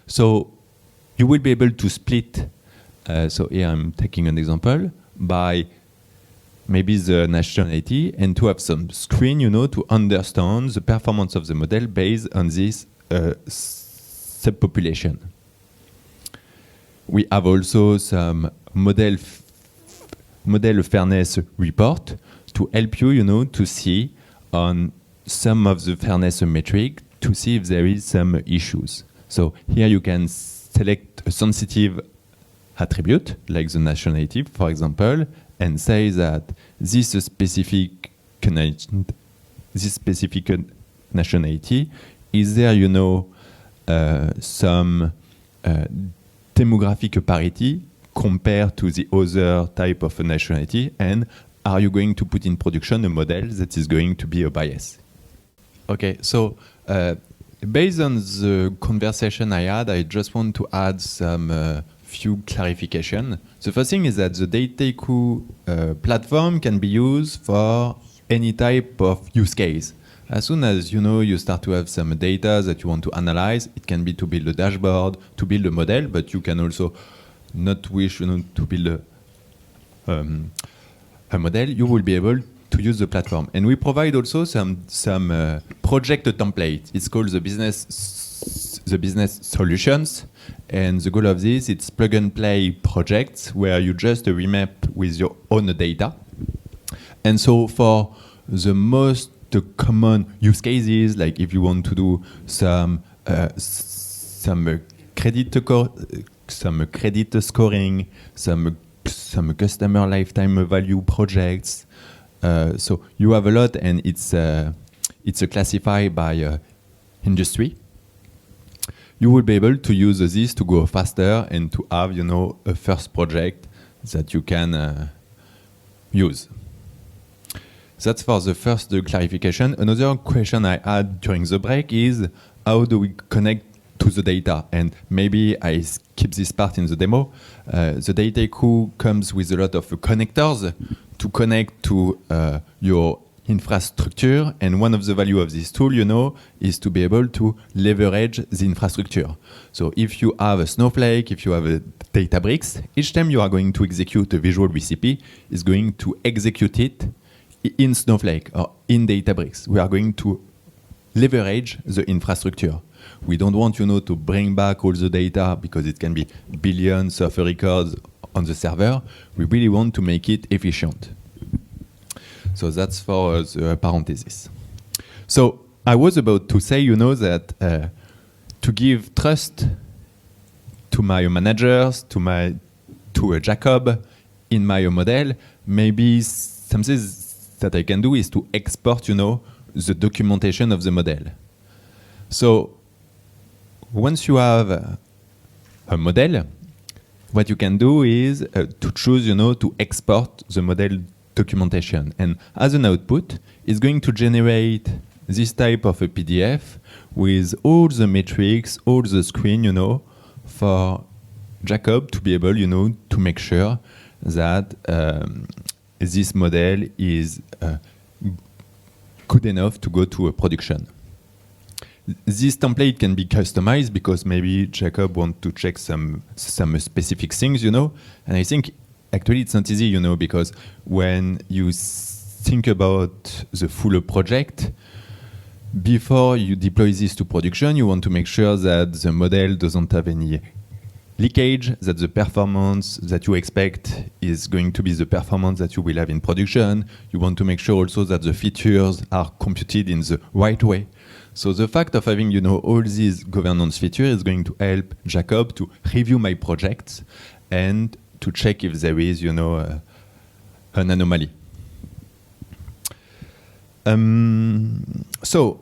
So you will be able to split, so here I'm taking an example, by maybe the nationality and to have some screen, to understand the performance of the model based on this subpopulation. We have also some model fairness report to help you, to see on some of the fairness metric to see if there is some issues. So here you can select a sensitive attribute, like the nationality, for example, and say that this specific nationality is there, some demographic parity compared to the other type of nationality, and are you going to put in production a model that is going to be a bias? Okay, so based on the conversation I had, I just want to add some few clarification. The first thing is that the Dataiku platform can be used for any type of use case. As soon as you start to have some data that you want to analyze, it can be to build a dashboard, to build a model, but you can also not wish to build a model. You will be able to use the platform, and we provide also some project template. It's called the business solutions, and the goal of this it's plug and play projects where you just remap with your own data. And so for the most common use cases, like if you want to do some credit scoring, some customer lifetime value projects. So you have a lot, and it's classified by industry. You will be able to use this to go faster and to have a first project that you can use. That's for the first clarification. Another question I had during the break is how do we connect to the data? And maybe I skip this part in the demo. The Dataiku comes with a lot of connectors to connect to your infrastructure, and one of the value of this tool, is to be able to leverage the infrastructure. So if you have a Snowflake, if you have a Databricks, each time you are going to execute a visual recipe, is going to execute it in Snowflake or in Databricks. We are going to leverage the infrastructure. We don't want, to bring back all the data because it can be billions of records on the server. We really want to make it efficient. So that's for the parenthesis. So I was about to say, that to give trust to my managers, to Jacob in my model, maybe something that I can do is to export, the documentation of the model. So once you have a model, what you can do is to choose, to export the model documentation. And as an output, it's going to generate this type of a PDF with all the metrics, all the screen, for Jacob to be able, to make sure that this model is good enough to go to a production. This template can be customized because maybe Jacob wants to check some specific things, And I think actually it's not easy, because when you think about the full project, before you deploy this to production, you want to make sure that the model doesn't have any leakage, that the performance that you expect is going to be the performance that you will have in production. You want to make sure also that the features are computed in the right way. So the fact of having, all these governance features is going to help Jacob to review my projects and to check if there is, an anomaly. So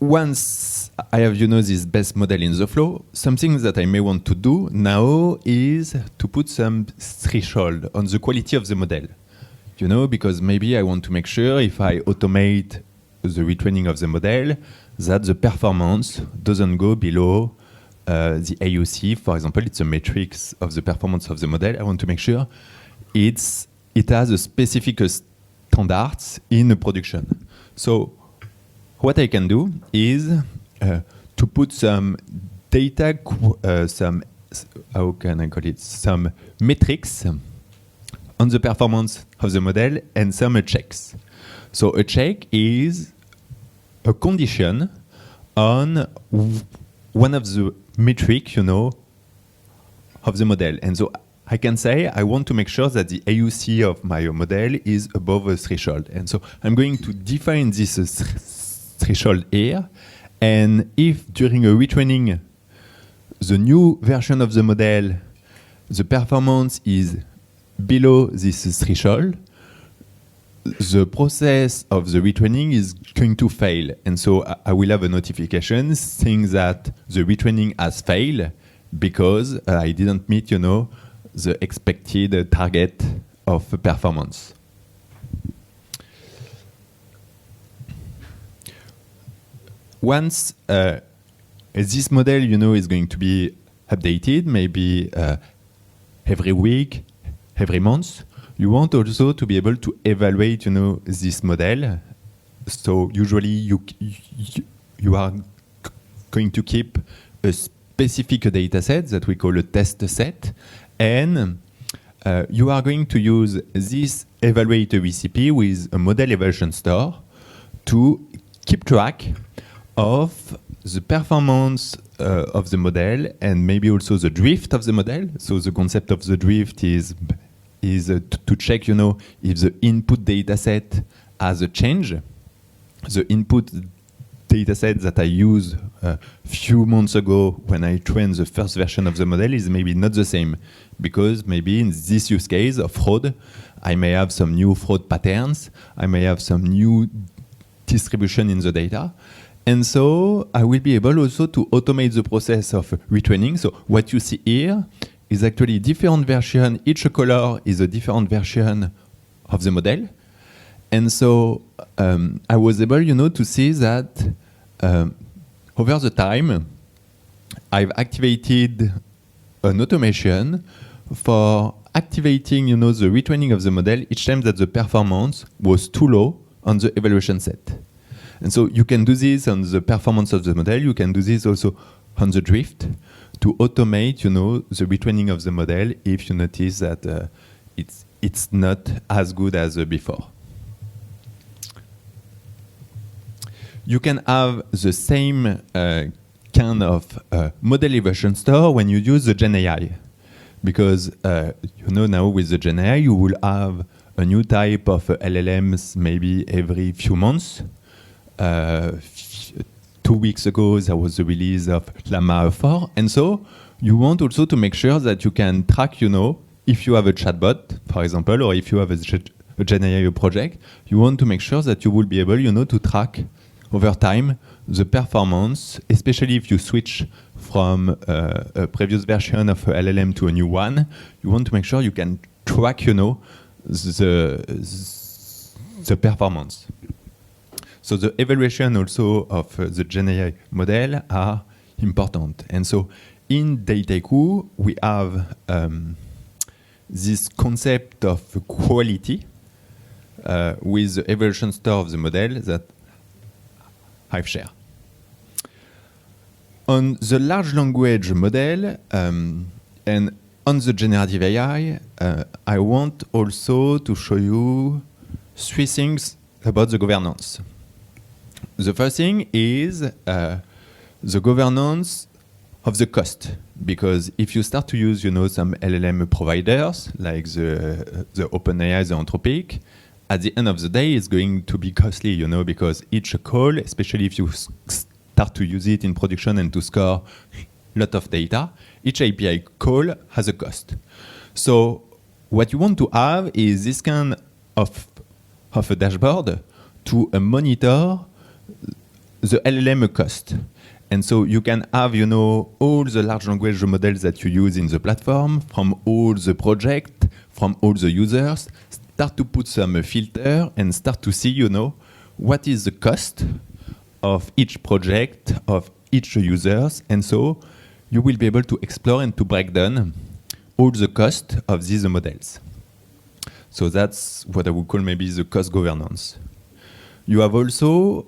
once I have, this best model in the flow, something that I may want to do now is to put some threshold on the quality of the model. Because maybe I want to make sure if I automate the retraining of the model, that the performance doesn't go below the AUC. For example, it's a matrix of the performance of the model. I want to make sure it has a specific standards in a production. So what I can do is to put some data, some metrics on the performance of the model and some checks. So a check is a condition on one of the metric, of the model. And so I can say I want to make sure that the AUC of my model is above a threshold. And so I'm going to define this threshold here. And if during a retraining, the new version of the model, the performance is below this threshold, the process of the retraining is going to fail. And so I will have a notification saying that the retraining has failed because I didn't meet, the expected target of performance. Once this model, is going to be updated, maybe every week, every month, you want also to be able to evaluate, this model. So usually you are going to keep a specific data set that we call a test set, and you are going to use this evaluator recipe with a model evaluation store to keep track of the performance of the model and maybe also the drift of the model. So the concept of the drift is to check, if the input data set has a change. The input data set that I used a few months ago when I trained the first version of the model is maybe not the same, because maybe in this use case of fraud, I may have some new fraud patterns, I may have some new distribution in the data. And so I will be able also to automate the process of retraining. So what you see here is actually different version. Each color is a different version of the model. And so I was able, to see that over the time, I've activated an automation for activating, the retraining of the model each time that the performance was too low on the evaluation set. And so you can do this on the performance of the model. You can do this also on the drift to automate, the retraining of the model if you notice that it's not as good as before. You can have the same kind of model evaluation store when you use the Gen AI. Because now with the Gen AI, you will have a new type of LLMs maybe every few months. 2 weeks ago, there was the release of Llama 4. And so you want also to make sure that you can track, if you have a chatbot, for example, or if you have a Gen AI project, you want to make sure that you will be able, to track over time the performance, especially if you switch from a previous version of a LLM to a new one. You want to make sure you can track, the performance. So the evaluation also of the Gen AI model are important. And so in Dataiku, we have this concept of quality with the evaluation store of the model that I've shared. On the large language model and on the generative AI, I want also to show you 3 things about the governance. The first thing is the governance of the cost, because if you start to use, some LLM providers like the OpenAI, the Anthropic, at the end of the day, it's going to be costly, because each call, especially if you start to use it in production and to score a lot of data, each API call has a cost. So what you want to have is this kind of a dashboard to monitor the LLM cost. And so you can have, all the large language models that you use in the platform, from all the projects, from all the users, start to put some filter and start to see, what is the cost of each project, of each users. And so you will be able to explore and to break down all the cost of these models. So that's what I would call maybe the cost governance. You have also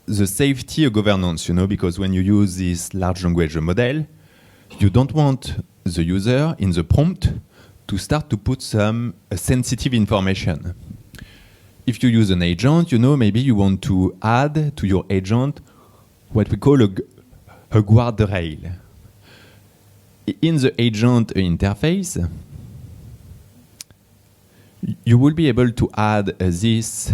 the safety governance, because when you use this large language model, you don't want the user in the prompt to start to put some sensitive information. If you use an agent, maybe you want to add to your agent what we call a guardrail. In the agent interface, you will be able to add this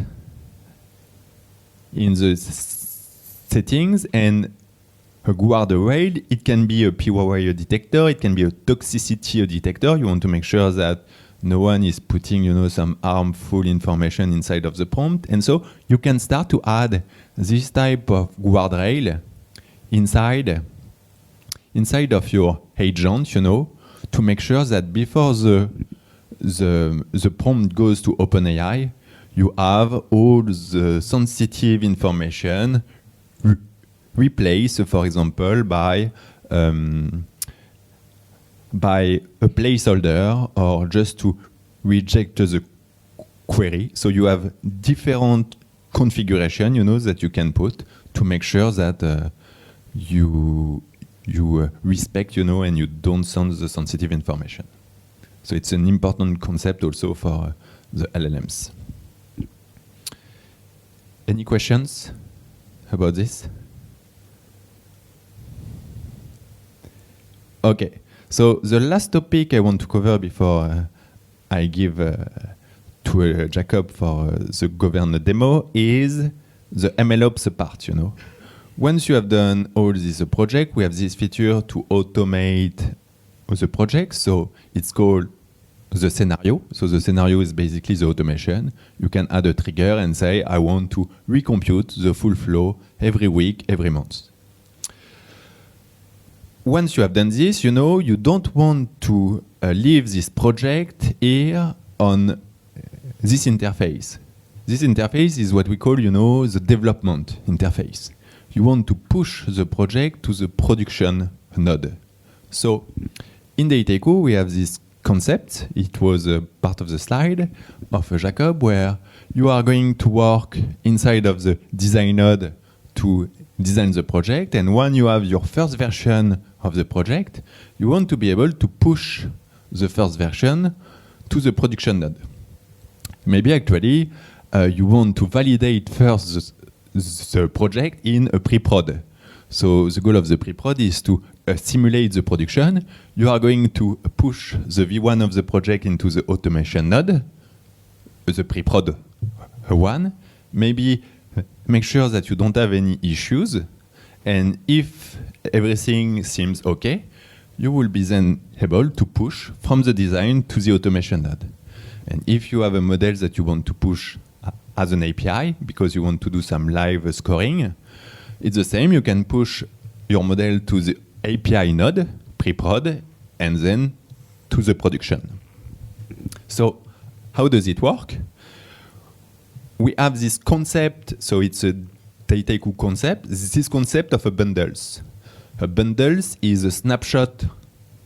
in the settings, and a guardrail, it can be a PYY detector, it can be a toxicity detector. You want to make sure that no one is putting, some harmful information inside of the prompt. And so you can start to add this type of guardrail inside of your agent, to make sure that before the prompt goes to OpenAI, you have all the sensitive information replaced, for example, by a placeholder or just to reject the query. So you have different configuration, that you can put to make sure that you respect, and you don't send the sensitive information. So it's an important concept also for the LLMs. Any questions about this? Okay, so the last topic I want to cover before I give to Jacob for the governor demo is the MLOps part, Once you have done all this project, we have this feature to automate the project. So it's called the scenario. So the scenario is basically the automation. You can add a trigger and say, I want to recompute the full flow every week, every month. Once you have done this, you don't want to leave this project here on this interface. This interface is what we call, the development interface. You want to push the project to the production node. So in Dataiku, we have this concept. It was a part of the slide of Jacob, where you are going to work inside of the design node to design the project. And when you have your first version of the project, you want to be able to push the first version to the production node. Maybe actually you want to validate first the project in a pre-prod. So the goal of the pre-prod is to simulate the production. You are going to push the V1 of the project into the automation node, the pre-prod one. Maybe make sure that you don't have any issues. And if everything seems okay, you will be then able to push from the design to the automation node. And if you have a model that you want to push as an API because you want to do some live scoring, it's the same. You can push your model to the API node, pre-prod, and then to the production. So how does it work? We have this concept, so it's a Dataiku concept, this concept of a bundles. A bundles is a snapshot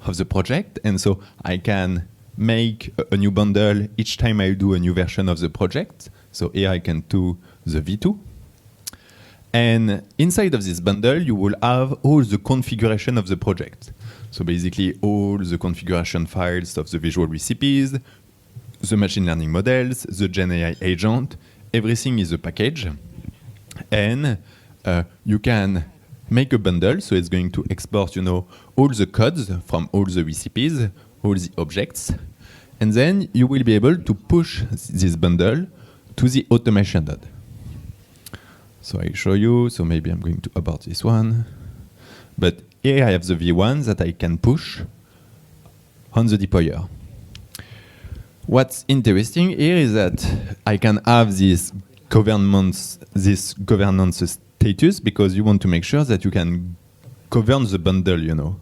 of the project, and so I can make a new bundle each time I do a new version of the project. So here I can do the V2. And inside of this bundle, you will have all the configuration of the project. So basically all the configuration files of the visual recipes, the machine learning models, the Gen AI agent, everything is a package. And you can make a bundle, so it's going to export, all the codes from all the recipes, all the objects. And then you will be able to push this bundle to the automation node. So I show you, so maybe I'm going to abort this one. But here I have the V1 that I can push on the deployer. What's interesting here is that I can have this governance status because you want to make sure that you can govern the bundle,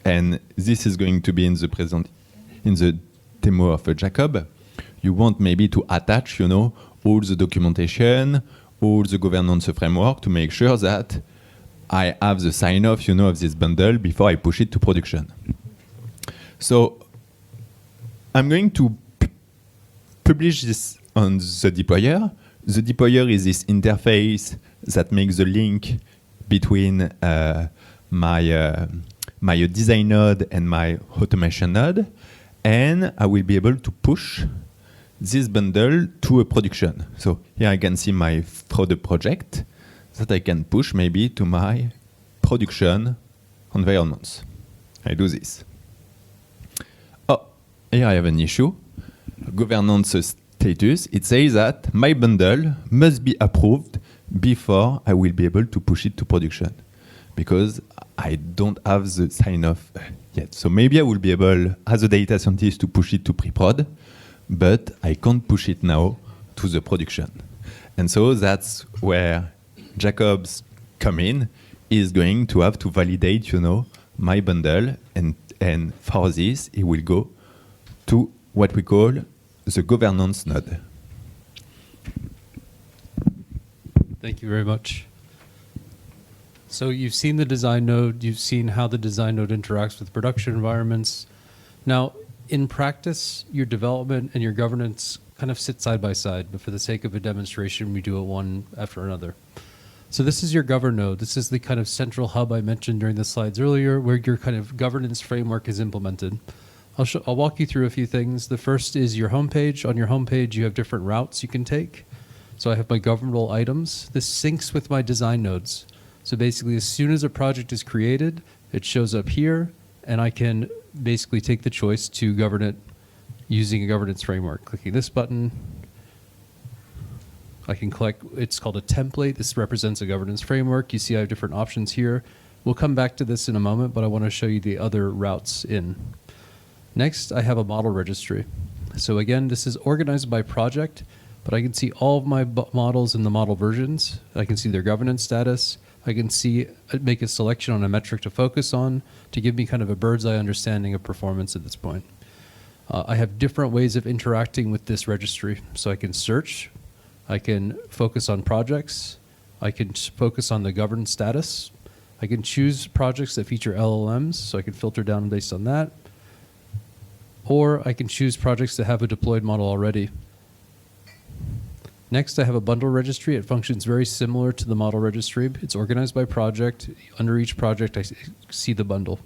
And this is going to be in the demo of Jacob. You want maybe to attach, all the documentation, all the governance framework to make sure that I have the sign-off, of this bundle before I push it to production. So I'm going to publish this on the deployer. The deployer is this interface that makes the link between my design node and my automation node. And I will be able to push this bundle to a production. So here I can see my product project that I can push maybe to my production environments. I do this. Oh, here I have an issue. Governance status. It says that my bundle must be approved before I will be able to push it to production because I don't have the sign-off yet. So maybe I will be able, as a data scientist, to push it to pre-prod, but I can't push it now to the production. And so that's where Jacobs come in, is going to have to validate, my bundle, and for this, it will go to what we call the governance node. Thank you very much. So you've seen the design node, you've seen how the design node interacts with production environments. Now, in practice, your development and your governance kind of sit side by side, but for the sake of a demonstration, we do it one after another. So this is your govern node. This is the kind of central hub I mentioned during the slides earlier, where your kind of governance framework is implemented. I'll walk you through a few things. The first is your homepage. On your homepage, you have different routes you can take. So I have my governable items. This syncs with my design nodes. So basically, as soon as a project is created, it shows up here, and I can basically take the choice to govern it using a governance framework. Clicking this button, I can collect, it's called a template. This represents a governance framework. You see I have different options here. We'll come back to this in a moment, but I want to show you the other routes in. Next, I have a model registry. So again, this is organized by project, but I can see all of my models in the model versions. I can see their governance status. I can make a selection on a metric to focus on to give me kind of a bird's eye understanding of performance at this point. I have different ways of interacting with this registry. So I can search, I can focus on projects, I can focus on the governance status, I can choose projects that feature LLMs, so I can filter down based on that, or I can choose projects that have a deployed model already. Next, I have a bundle registry. It functions very similar to the model registry. It's organized by project. Under each project, I see the bundle.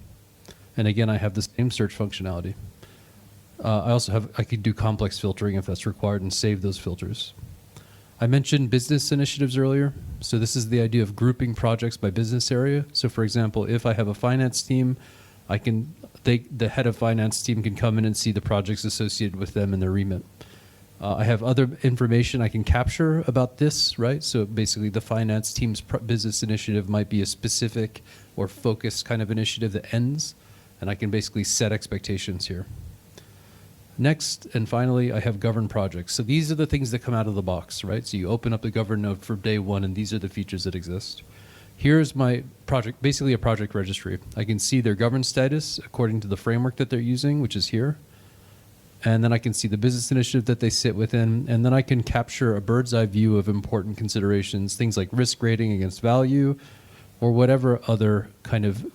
And again, I have the same search functionality. I can do complex filtering if that's required and save those filters. I mentioned business initiatives earlier. So this is the idea of grouping projects by business area. So for example, if I have a finance team, the head of finance team can come in and see the projects associated with them and their remit. I have other information I can capture about this, right? So basically the finance team's business initiative might be a specific or focused kind of initiative that ends, and I can basically set expectations here. Next, and finally, I have govern projects. So these are the things that come out of the box, right? So you open up the govern node for day one, and these are the features that exist. Here's my project, basically a project registry. I can see their govern status according to the framework that they're using, which is here. And then I can see the business initiative that they sit within, and then I can capture a bird's eye view of important considerations, things like risk rating against value, or whatever other kind of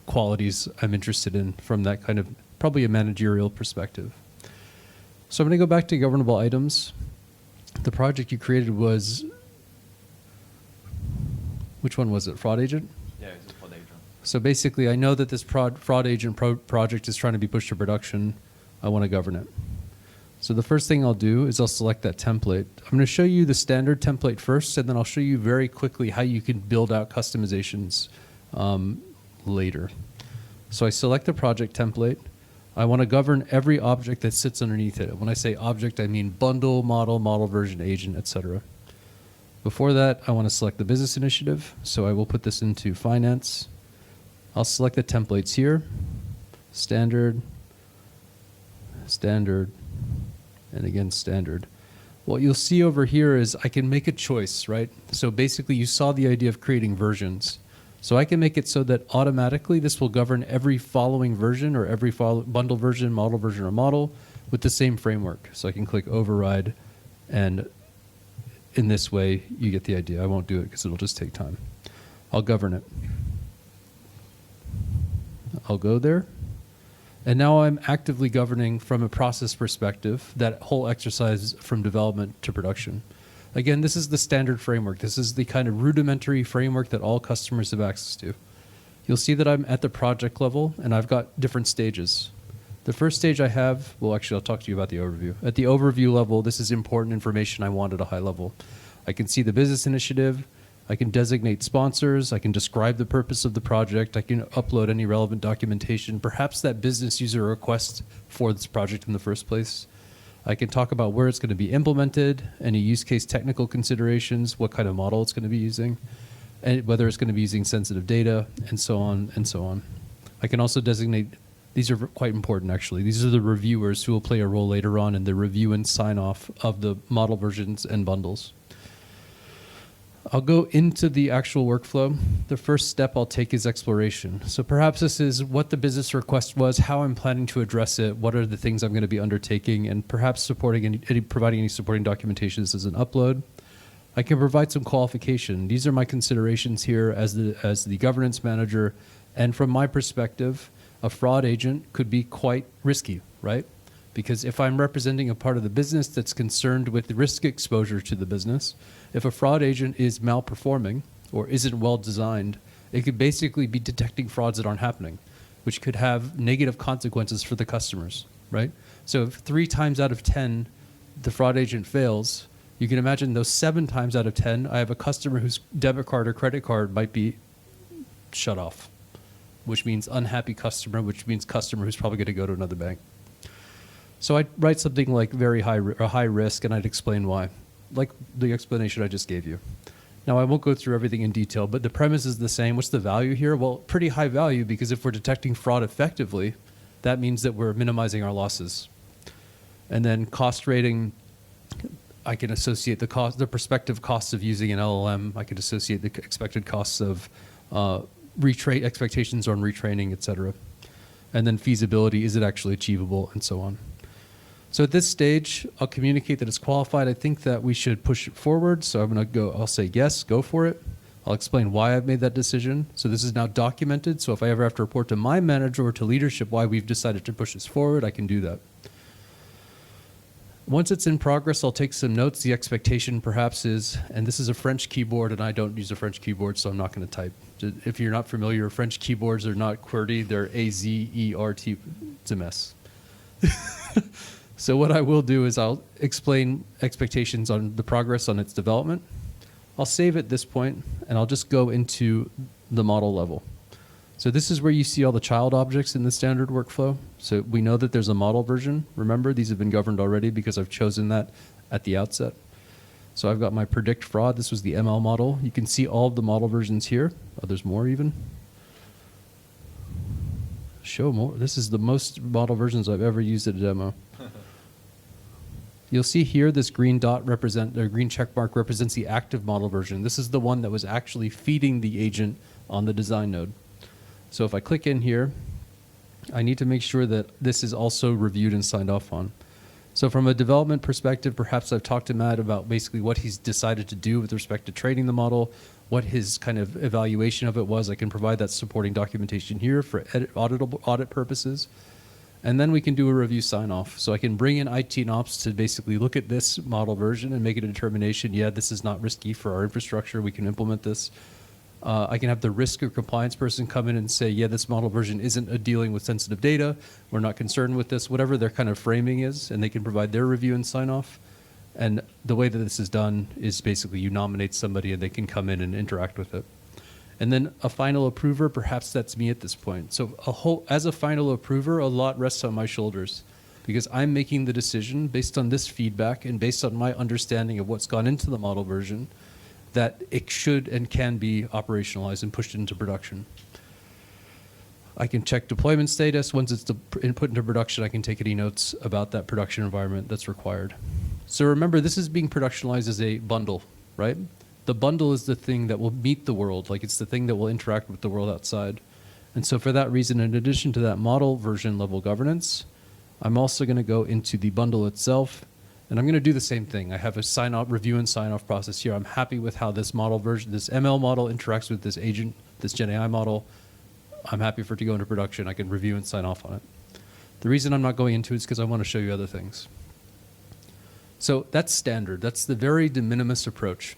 qualities I'm interested in from that kind of, probably a managerial perspective. So I'm going to go back to governable items. The project you created was, which one was it? Fraud agent? Yeah, it's a fraud agent. So basically, I know that this fraud agent project is trying to be pushed to production. I want to govern it. So the first thing I'll do is I'll select that template. I'm going to show you the standard template first, and then I'll show you very quickly how you can build out customizations later. So I select the project template. I want to govern every object that sits underneath it. When I say object, I mean bundle, model version, agent, etc. Before that, I want to select the business initiative. So I will put this into finance. I'll select the templates here. Standard, standard, and again, standard. What you'll see over here is I can make a choice, right? So basically, you saw the idea of creating versions. So I can make it so that automatically this will govern every following version or every bundle version, or model with the same framework. So I can click override, and in this way, you get the idea. I won't do it because it'll just take time. I'll govern it. I'll go there. And now I'm actively governing from a process perspective that whole exercise from development to production. Again, this is the standard framework. This is the kind of rudimentary framework that all customers have access to. You'll see that I'm at the project level, and I've got different stages. The first stage I have, well, actually, I'll talk to you about the overview. At the overview level, this is important information I want at a high level. I can see the business initiative. I can designate sponsors. I can describe the purpose of the project. I can upload any relevant documentation, perhaps that business user request for this project in the first place. I can talk about where it's going to be implemented, any use case technical considerations, what kind of model it's going to be using, and whether it's going to be using sensitive data, and so on and so on. I can also designate, these are quite important actually, these are the reviewers who will play a role later on in the review and sign off of the model versions and bundles. I'll go into the actual workflow. The first step I'll take is exploration. So perhaps this is what the business request was, how I'm planning to address it, what are the things I'm going to be undertaking, and perhaps providing any supporting documentations as an upload. I can provide some qualification. These are my considerations here as the governance manager. And from my perspective, a fraud agent could be quite risky, right? Because if I'm representing a part of the business that's concerned with the risk exposure to the business, if a fraud agent is malperforming or isn't well designed, it could basically be detecting frauds that aren't happening, which could have negative consequences for the customers, right? So if 3 times out of 10 the fraud agent fails, you can imagine those 7 times out of 10, I have a customer whose debit card or credit card might be shut off, which means unhappy customer, which means customer who's probably going to go to another bank. So I'd write something like very high risk, and I'd explain why, like the explanation I just gave you. Now, I won't go through everything in detail, but the premise is the same. What's the value here? Well, pretty high value, because if we're detecting fraud effectively, that means that we're minimizing our losses. And then cost rating, I can associate the prospective costs of using an LLM. I could associate the expected costs of expectations on retraining, et cetera. And then feasibility, is it actually achievable, and so on. So at this stage, I'll communicate that it's qualified. I think that we should push it forward. So I'm going to go, I'll say, yes, go for it. I'll explain why I've made that decision. So this is now documented. So if I ever have to report to my manager or to leadership why we've decided to push this forward, I can do that. Once it's in progress, I'll take some notes. The expectation perhaps is, and this is a French keyboard, and I don't use a French keyboard, so I'm not going to type. If you're not familiar, French keyboards are not QWERTY. They're AZERT. It's a mess. So what I will do is I'll explain expectations on the progress on its development. I'll save at this point, and I'll just go into the model level. So this is where you see all the child objects in the standard workflow. So we know that there's a model version. Remember, these have been governed already because I've chosen that at the outset. So I've got my predict fraud. This was the ML model. You can see all of the model versions here. Oh, there's more even. Show more. This is the most model versions I've ever used at a demo. You'll see here this green dot green check mark represents the active model version. This is the one that was actually feeding the agent on the design node. So if I click in here, I need to make sure that this is also reviewed and signed off on. So from a development perspective, perhaps I've talked to Matt about basically what he's decided to do with respect to training the model, what his kind of evaluation of it was. I can provide that supporting documentation here for audit purposes. And then we can do a review sign-off. So I can bring in IT and Ops to basically look at this model version and make a determination, yeah, this is not risky for our infrastructure. We can implement this. I can have the risk or compliance person come in and say, yeah, this model version isn't dealing with sensitive data. We're not concerned with this, whatever their kind of framing is, and they can provide their review and sign-off. And the way that this is done is basically you nominate somebody and they can come in and interact with it. And then a final approver, perhaps that's me at this point. So as a final approver, a lot rests on my shoulders because I'm making the decision based on this feedback and based on my understanding of what's gone into the model version that it should and can be operationalized and pushed into production. I can check deployment status. Once it's put into production, I can take any notes about that production environment that's required. So remember, this is being productionalized as a bundle, right? The bundle is the thing that will meet the world, like it's the thing that will interact with the world outside. And so for that reason, in addition to that model version level governance, I'm also going to go into the bundle itself, and I'm going to do the same thing. I have a sign-off, review and sign-off process here. I'm happy with how this model version, this ML model interacts with this agent, this Gen AI model. I'm happy for it to go into production. I can review and sign off on it. The reason I'm not going into it is because I want to show you other things. So that's standard. That's the very de minimis approach.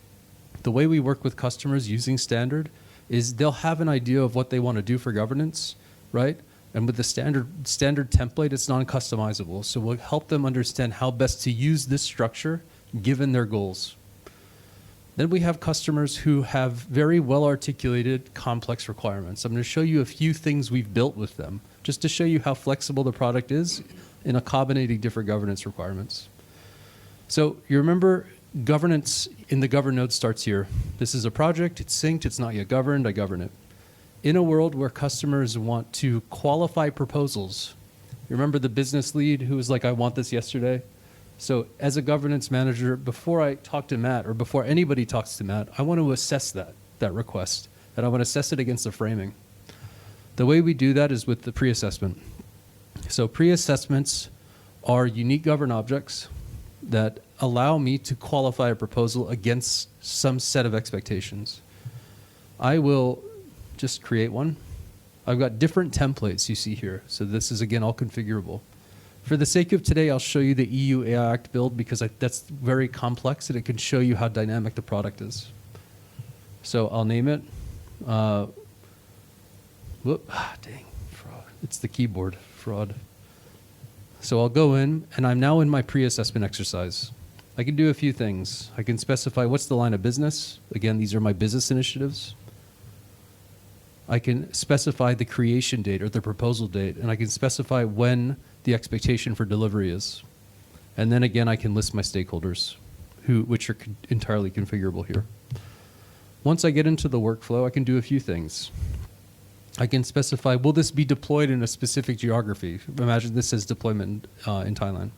The way we work with customers using standard is they'll have an idea of what they want to do for governance, right? And with the standard template, it's non-customizable. So we'll help them understand how best to use this structure given their goals. Then we have customers who have very well-articulated complex requirements. I'm going to show you a few things we've built with them just to show you how flexible the product is in accommodating different governance requirements. So you remember governance in the govern node starts here. This is a project, it's synced, it's not yet governed, I govern it. In a world where customers want to qualify proposals, you remember the business lead who was like, I want this yesterday? So as a governance manager, before I talk to Matt or before anybody talks to Matt, I want to assess that request, and I want to assess it against the framing. The way we do that is with the pre-assessment. So pre-assessments are unique govern objects that allow me to qualify a proposal against some set of expectations. I will just create one. I've got different templates you see here. So this is, again, all configurable. For the sake of today, I'll show you the EU AI Act build because that's very complex and it can show you how dynamic the product is. So I'll name it. Dang, fraud. It's the keyboard, fraud. So I'll go in, and I'm now in my pre-assessment exercise. I can do a few things. I can specify what's the line of business. Again, these are my business initiatives. I can specify the creation date or the proposal date, and I can specify when the expectation for delivery is. And then again, I can list my stakeholders, which are entirely configurable here. Once I get into the workflow, I can do a few things. I can specify, will this be deployed in a specific geography? Imagine this says deployment in Thailand.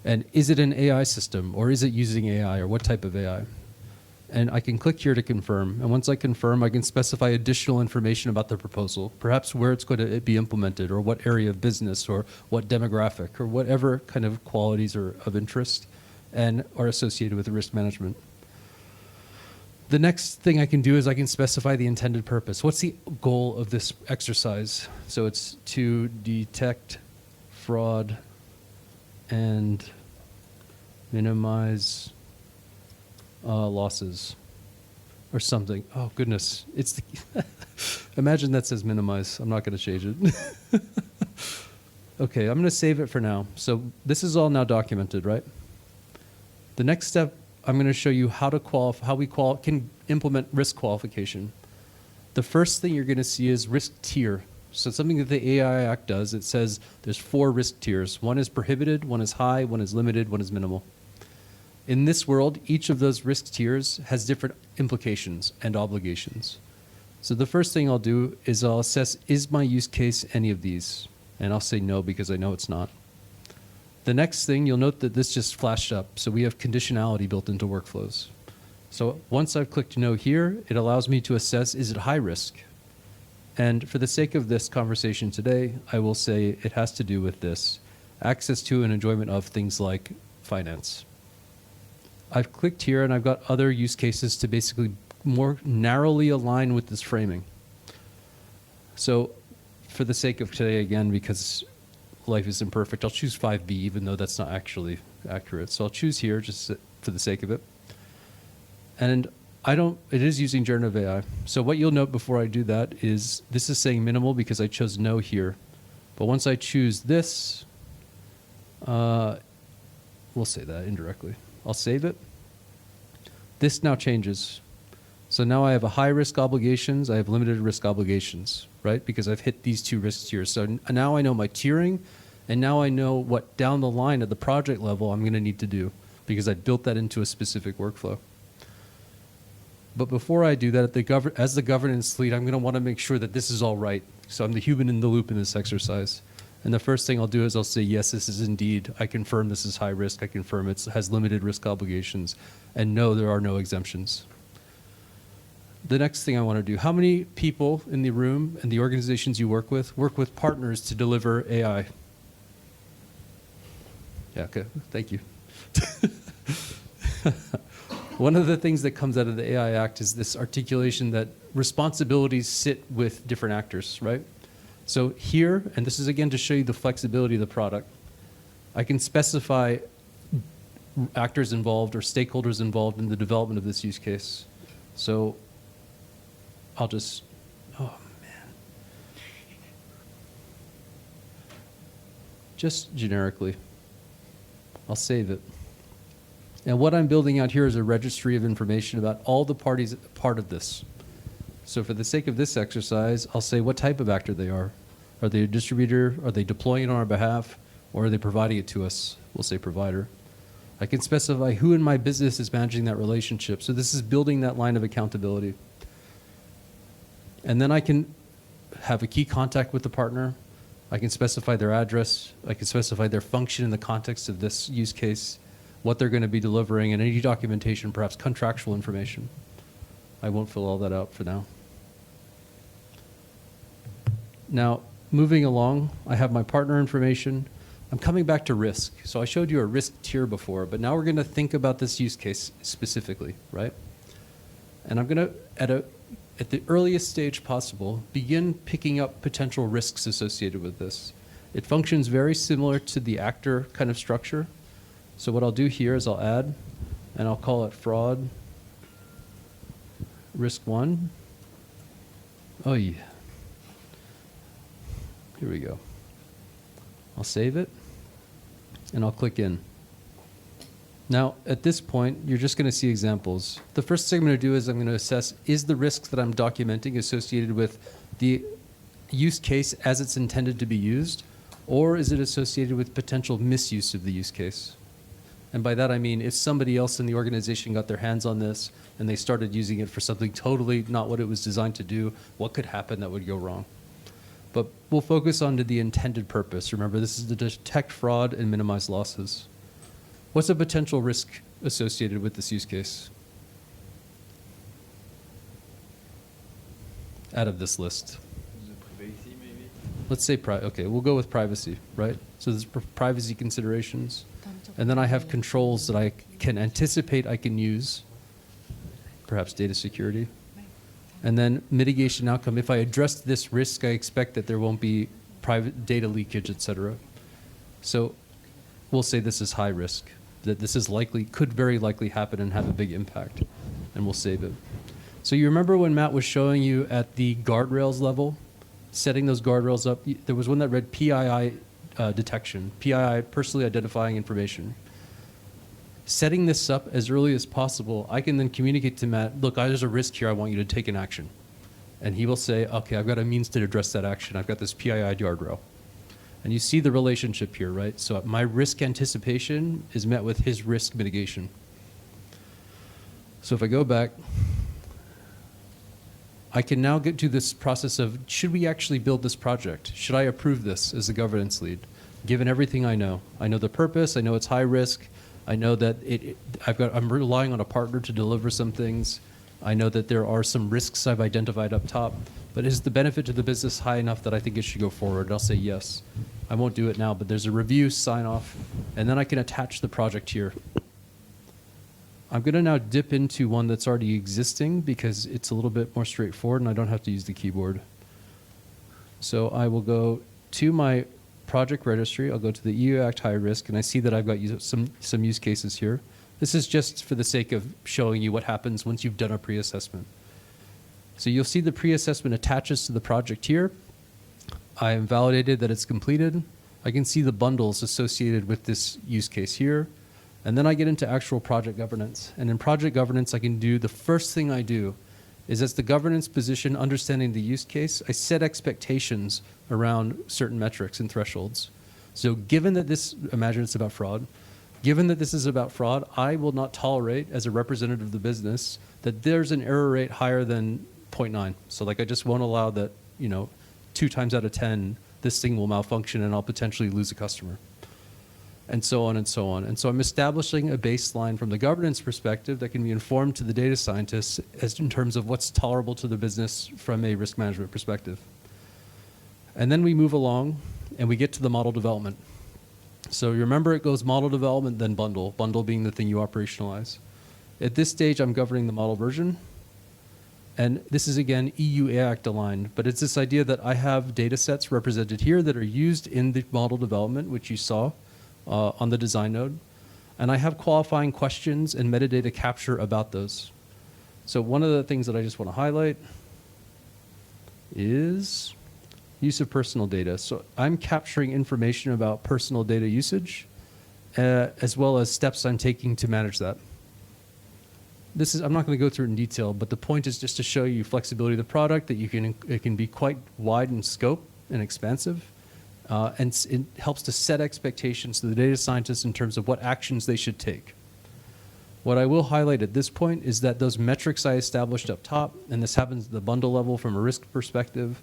And is it an AI system, or is it using AI, or what type of AI? And I can click here to confirm. And once I confirm, I can specify additional information about the proposal, perhaps where it's going to be implemented, or what area of business, or what demographic, or whatever kind of qualities are of interest and are associated with risk management. The next thing I can do is I can specify the intended purpose. What's the goal of this exercise? So it's to detect fraud and minimize losses or something. Oh, goodness. It's the imagine that says minimize. I'm not going to change it. Okay, I'm going to save it for now. So this is all now documented, right? The next step, I'm going to show you how to can implement risk qualification. The first thing you're going to see is risk tier. So something that the AI Act does, it says there's 4 risk tiers. One is prohibited, one is high, one is limited, one is minimal. In this world, each of those risk tiers has different implications and obligations. So the first thing I'll do is I'll assess, is my use case any of these? And I'll say no because I know it's not. The next thing, you'll note that this just flashed up. So we have conditionality built into workflows. So once I've clicked no here, it allows me to assess, is it high risk? And for the sake of this conversation today, I will say it has to do with this, access to and enjoyment of things like finance. I've clicked here and I've got other use cases to basically more narrowly align with this framing. So for the sake of today, again, because life is imperfect, I'll choose 5B, even though that's not actually accurate. So I'll choose here just for the sake of it. And it is using generative AI. So what you'll note before I do that is this is saying minimal because I chose no here. But once I choose this, we'll say that indirectly. I'll save it. This now changes. So now I have a high risk obligations, I have limited risk obligations, right? Because I've hit these 2 risk tiers. So now I know my tiering, and now I know what down the line at the project level I'm going to need to do because I built that into a specific workflow. But before I do that, as the governance lead, I'm going to want to make sure that this is all right. So I'm the human in the loop in this exercise. And the first thing I'll do is I'll say, yes, this is indeed, I confirm this is high risk, I confirm it has limited risk obligations, and no, there are no exemptions. The next thing I want to do, how many people in the room and the organizations you work with partners to deliver AI? Yeah, okay, thank you. One of the things that comes out of the AI Act is this articulation that responsibilities sit with different actors, right? So here, and this is again to show you the flexibility of the product, I can specify actors involved or stakeholders involved in the development of this use case. So I'll just, oh man. Just generically, I'll save it. And what I'm building out here is a registry of information about all the parties part of this. So for the sake of this exercise, I'll say what type of actor they are. Are they a distributor? Are they deploying it on our behalf? Or are they providing it to us? We'll say provider. I can specify who in my business is managing that relationship. So this is building that line of accountability. And then I can have a key contact with the partner. I can specify their address. I can specify their function in the context of this use case, what they're going to be delivering, and any documentation, perhaps contractual information. I won't fill all that out for now. Now, moving along, I have my partner information. I'm coming back to risk. So I showed you a risk tier before, but now we're going to think about this use case specifically, right? And I'm going to, at the earliest stage possible, begin picking up potential risks associated with this. It functions very similar to the actor kind of structure. So what I'll do here is I'll add, and I'll call it fraud risk 1. Oh yeah. Here we go. I'll save it, and I'll click in. Now, at this point, you're just going to see examples. The first thing I'm going to do is I'm going to assess, is the risk that I'm documenting associated with the use case as it's intended to be used, or is it associated with potential misuse of the use case? And by that I mean if somebody else in the organization got their hands on this and they started using it for something totally not what it was designed to do, what could happen that would go wrong? But we'll focus on to the intended purpose. Remember, this is to detect fraud and minimize losses. What's a potential risk associated with this use case? Out of this list. Privacy, maybe? Let's say, okay, we'll go with privacy, right? So there's privacy considerations. And then I have controls that I can anticipate I can use, perhaps data security. And then mitigation outcome. If I address this risk, I expect that there won't be private data leakage, et cetera. So we'll say this is high risk, that this is likely, could very likely happen and have a big impact, and we'll save it. So you remember when Matt was showing you at the guardrails level, setting those guardrails up, there was one that read PII detection, PII, personally identifying information. Setting this up as early as possible, I can then communicate to Matt, look, there's a risk here, I want you to take an action. And he will say, okay, I've got a means to address that action. I've got this PII guardrail. And you see the relationship here, right? So my risk anticipation is met with his risk mitigation. So if I go back, I can now get to this process of, should we actually build this project? Should I approve this as the governance lead, given everything I know? I know the purpose, I know it's high risk, I know that I'm relying on a partner to deliver some things. I know that there are some risks I've identified up top, but is the benefit to the business high enough that I think it should go forward? I'll say yes. I won't do it now, but there's a review, sign off, and then I can attach the project here. I'm going to now dip into one that's already existing because it's a little bit more straightforward and I don't have to use the keyboard. So I will go to my project registry. I'll go to the EU Act High Risk, and I see that I've got some use cases here. This is just for the sake of showing you what happens once you've done a pre-assessment. So you'll see the pre-assessment attaches to the project here. I am validated that it's completed. I can see the bundles associated with this use case here. And then I get into actual project governance. And in project governance, I can do the first thing I do is as the governance position, understanding the use case, I set expectations around certain metrics and thresholds. So given that this, imagine it's about fraud, given that this is about fraud, I will not tolerate as a representative of the business that there's an error rate higher than 0.9. So like I just won't allow that, 2 times out of 10, this thing will malfunction and I'll potentially lose a customer. And so on and so on. And so I'm establishing a baseline from the governance perspective that can be informed to the data scientists as in terms of what's tolerable to the business from a risk management perspective. And then we move along and we get to the model development. So you remember it goes model development, then bundle, bundle being the thing you operationalize. At this stage, I'm governing the model version. And this is, again, EU Act aligned, but it's this idea that I have data sets represented here that are used in the model development, which you saw on the design node. And I have qualifying questions and metadata capture about those. So one of the things that I just want to highlight is use of personal data. So I'm capturing information about personal data usage, as well as steps I'm taking to manage that. I'm not going to go through it in detail, but the point is just to show you flexibility of the product, that it can be quite wide in scope and expansive. And it helps to set expectations to the data scientists in terms of what actions they should take. What I will highlight at this point is that those metrics I established up top, and this happens at the bundle level from a risk perspective,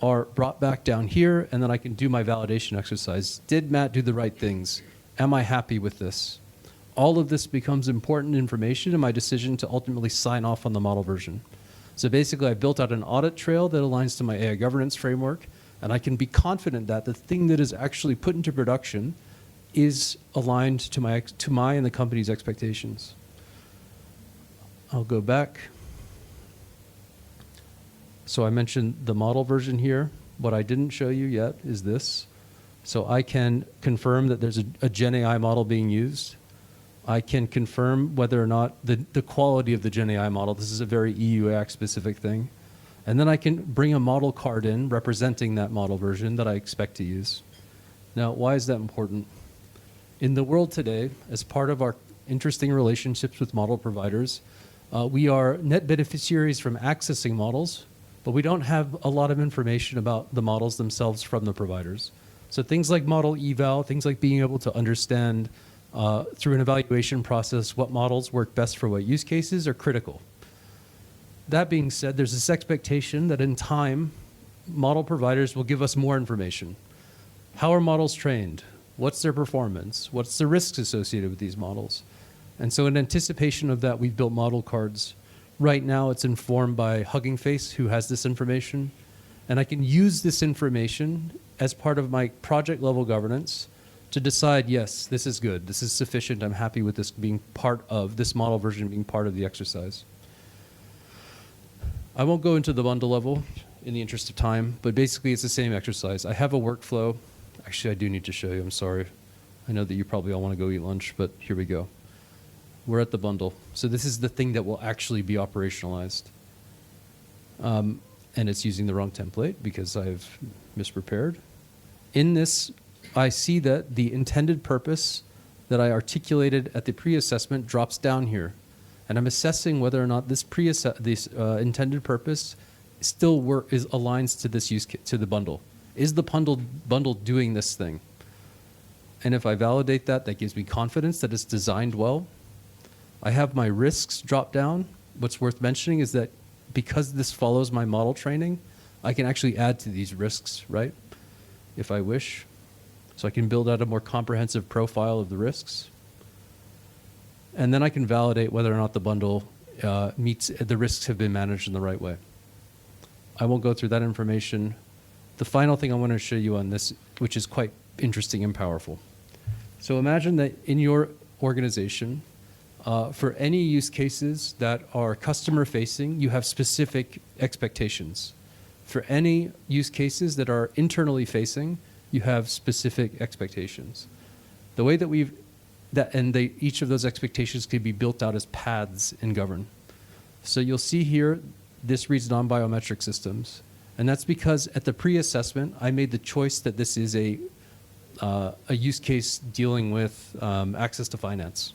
are brought back down here, and then I can do my validation exercise. Did Matt do the right things? Am I happy with this? All of this becomes important information in my decision to ultimately sign off on the model version. So basically, I built out an audit trail that aligns to my AI governance framework, and I can be confident that the thing that is actually put into production is aligned to my and the company's expectations. I'll go back. So I mentioned the model version here. What I didn't show you yet is this. So I can confirm that there's a Gen AI model being used. I can confirm whether or not the quality of the Gen AI model. This is a very EU Act specific thing. And then I can bring a model card in representing that model version that I expect to use. Now, why is that important? In the world today, as part of our interesting relationships with model providers, we are net beneficiaries from accessing models, but we don't have a lot of information about the models themselves from the providers. So things like model eval, things like being able to understand through an evaluation process what models work best for what use cases are critical. That being said, there's this expectation that in time, model providers will give us more information. How are models trained? What's their performance? What's the risks associated with these models? And so in anticipation of that, we've built model cards. Right now, it's informed by Hugging Face, who has this information. And I can use this information as part of my project level governance to decide, yes, this is good, this is sufficient, I'm happy with this being part of, this model version being part of the exercise. I won't go into the bundle level in the interest of time, but basically it's the same exercise. I have a workflow. Actually, I do need to show you, I'm sorry. I know that you probably all want to go eat lunch, but here we go. We're at the bundle. So this is the thing that will actually be operationalized. And it's using the wrong template because I've misprepared. In this I see that the intended purpose that I articulated at the pre-assessment drops down here. And I'm assessing whether or not this intended purpose still aligns to this to the bundle. Is the bundle doing this thing? And if I validate that, that gives me confidence that it's designed well. I have my risks drop down. What's worth mentioning is that because this follows my model training, I can actually add to these risks, right? If I wish. So I can build out a more comprehensive profile of the risks. And then I can validate whether or not the bundle meets, the risks have been managed in the right way. I won't go through that information. The final thing I want to show you on this, which is quite interesting and powerful. So imagine that in your organization, for any use cases that are customer facing, you have specific expectations. For any use cases that are internally facing, you have specific expectations. The way that each of those expectations can be built out as paths in Govern. So you'll see here, this reads non-biometric systems. And that's because at the pre-assessment, I made the choice that this is a use case dealing with access to finance.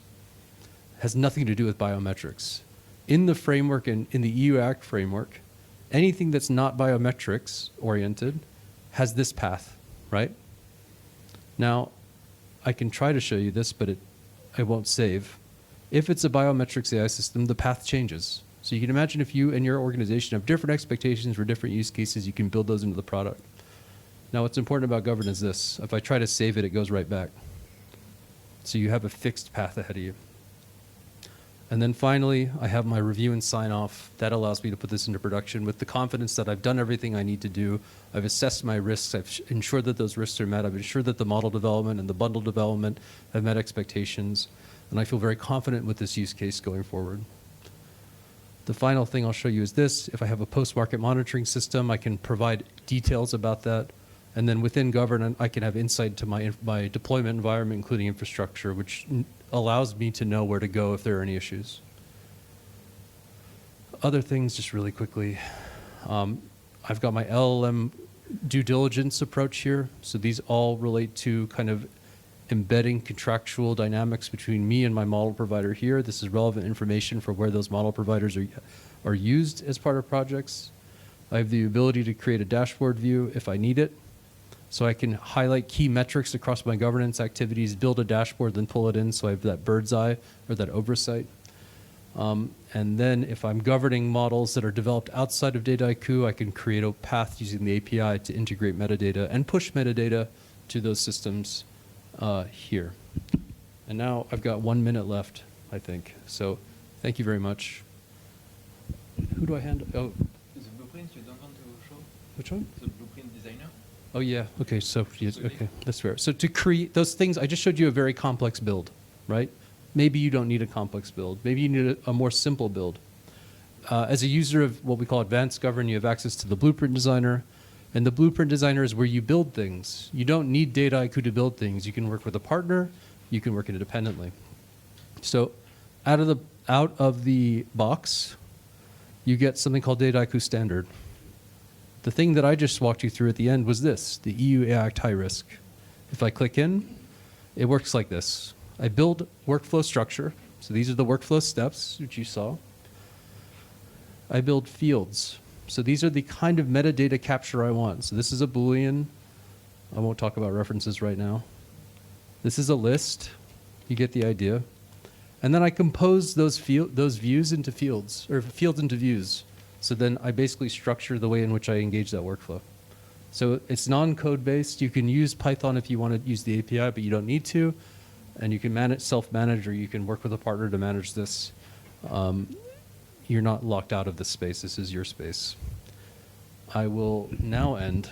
It has nothing to do with biometrics. In the framework and in the EU Act framework, anything that's not biometrics oriented has this path, right? Now, I can try to show you this, but I won't save. If it's a biometrics AI system, the path changes. So you can imagine if you and your organization have different expectations for different use cases, you can build those into the product. Now, what's important about Govern is this. If I try to save it, it goes right back. So you have a fixed path ahead of you. And then finally, I have my review and sign off. That allows me to put this into production with the confidence that I've done everything I need to do. I've assessed my risks. I've ensured that those risks are met. I've ensured that the model development and the bundle development have met expectations. And I feel very confident with this use case going forward. The final thing I'll show you is this. If I have a post-market monitoring system, I can provide details about that. And then within Govern, I can have insight to my deployment environment, including infrastructure, which allows me to know where to go if there are any issues. Other things, just really quickly. I've got my LLM due diligence approach here. So these all relate to kind of embedding contractual dynamics between me and my model provider here. This is relevant information for where those model providers are used as part of projects. I have the ability to create a dashboard view if I need it. So I can highlight key metrics across my governance activities, build a dashboard, then pull it in so I have that bird's eye or that oversight. And then if I'm governing models that are developed outside of Dataiku, I can create a path using the API to integrate metadata and push metadata to those systems here. And now I've got 1 minute left, I think. So thank you very much. Who do I hand? Oh, The blueprint you don't want to show? which one? The blueprint designer? Oh, yeah. Okay, so, yes, okay, that's fair. So to create those things, I just showed you a very complex build, right? Maybe you don't need a complex build. Maybe you need a more simple build. As a user of what we call advanced govern, you have access to the blueprint designer. And the blueprint designer is where you build things. You don't need Dataiku to build things. You can work with a partner. You can work independently. So out of the box, you get something called Dataiku Standard. The thing that I just walked you through at the end was this, the EU AI Act high risk. If I click in, it works like this. I build workflow structure. So these are the workflow steps, which you saw. I build fields. So these are the kind of metadata capture I want. So this is a Boolean. I won't talk about references right now. This is a list. You get the idea. And then I compose those views into fields, or fields into views. So then I basically structure the way in which I engage that workflow. So it's non-code based. You can use Python if you want to use the API, but you don't need to. And you can self-manage, or you can work with a partner to manage this. You're not locked out of this space. This is your space. I will now end.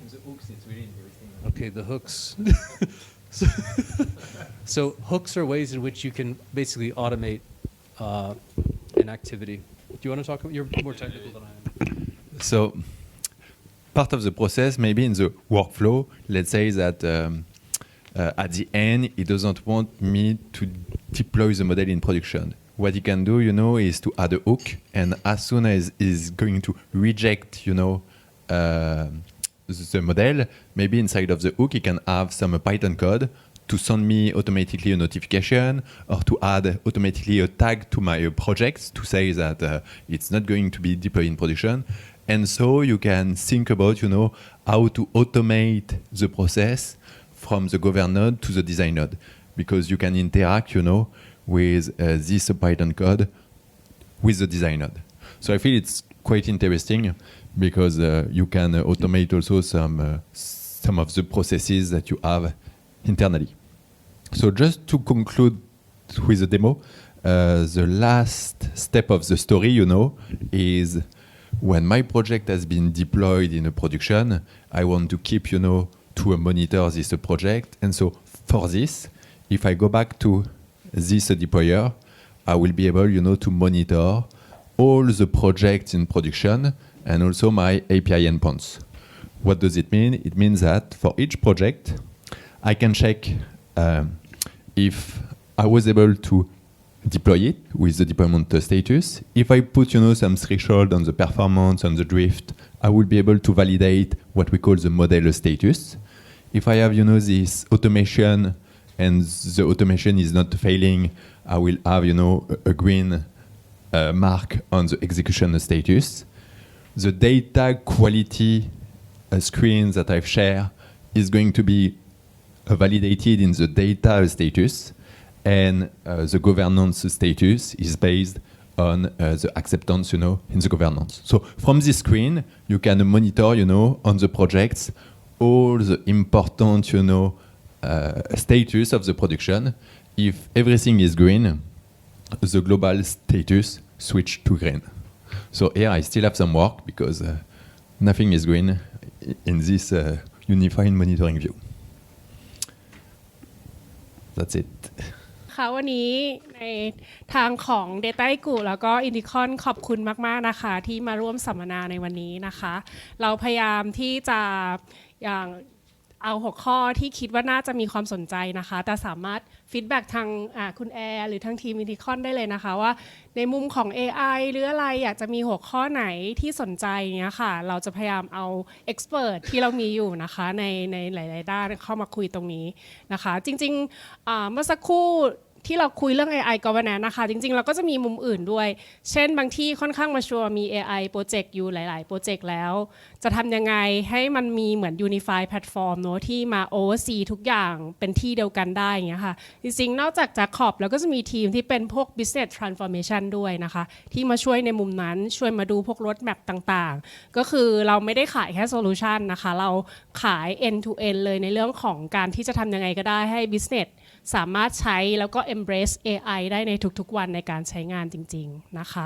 And the hooks, it's really interesting. Okay, the hooks. So hooks are ways in which you can basically automate an activity. Do you want to talk about? You're more technical than I am. So part of the process, maybe in the workflow, let's say that at the end, he doesn't want me to deploy the model in production. What he can do, is to add a hook, and as soon as he's going to reject, the the model, maybe inside of the hook, it can have some Python code to send me automatically a notification or to add automatically a tag to my projects to say that it's not going to be deployed in production. And so you can think about, how to automate the process from the govern node to the design node, because you can interact, with this Python code with the design node. So I feel it's quite interesting because you can automate also some of the processes that you have internally. So just to conclude with the demo, the last step of the story, is when my project has been deployed in a production, I want to keep, to monitor this project. And so for this, if I go back to this deployer, I will be able, to monitor all the projects in production and also my API endpoints. What does it mean? It means that for each project, I can check if I was able to deploy it with the deployment status. If I put, some threshold on the performance, on the drift, I will be able to validate what we call the model status. If I have, this automation and the automation is not failing, I will have, a green mark on the execution status. The data quality screen that I've shared is going to be validated in the data status, and the governance status is based on the acceptance, in the governance. So from this screen, you can monitor, on the projects, all the important, status of the production. If everything is green, the global status switch to green. So here I still have some work because nothing is green in this unified monitoring view. That's it. ค่ะวันนี้ในทางของ Dataiku แล้วก็ ITTICON ขอบคุณมากๆนะคะที่มาร่วมสัมมนาในวันนี้นะคะเราพยายามที่จะอย่างเอาหัวข้อที่คิดว่าน่าจะมีความสนใจนะคะแต่สามารถฟีดแบ็กทางคุณแอร์หรือทางทีม ITTICON ได้เลยนะคะว่าในมุมของ AI หรืออะไรอยากจะมีหัวข้อไหนที่สนใจเนี้ยค่ะเราจะพยายามเอา expert ที่เรามีอยู่นะคะในหลายๆด้านเข้ามาคุยตรงนี้นะคะจริงๆเมื่อสักครู่ที่เราคุยเรื่อง AI governance นะคะจริงๆเราก็จะมีมุมอื่นด้วยเช่นบางที่ค่อนข้างมาชัวร์มี AI โปรเจกต์อยู่หลายๆโปรเจกต์แล้วจะทำยังไงให้มันมีเหมือน Unify Platform เนอะที่มา oversee ทุกอย่างเป็นที่เดียวกันได้อย่างเงี้ยค่ะจริงๆนอกจากJacobแล้วก็จะมีทีมที่เป็นพวก Business Transformation ด้วยนะคะที่มาช่วยในมุมนั้นช่วยมาดูพวก Roadmap ต่างๆก็คือเราไม่ได้ขายแค่ Solution นะคะเราขาย end to end เลยในเรื่องของการที่จะทำยังไงก็ได้ให้ Businessสามารถใช้แล้วก็ embrace AI ได้ในทุกๆวันในการใช้งานจริงๆนะคะ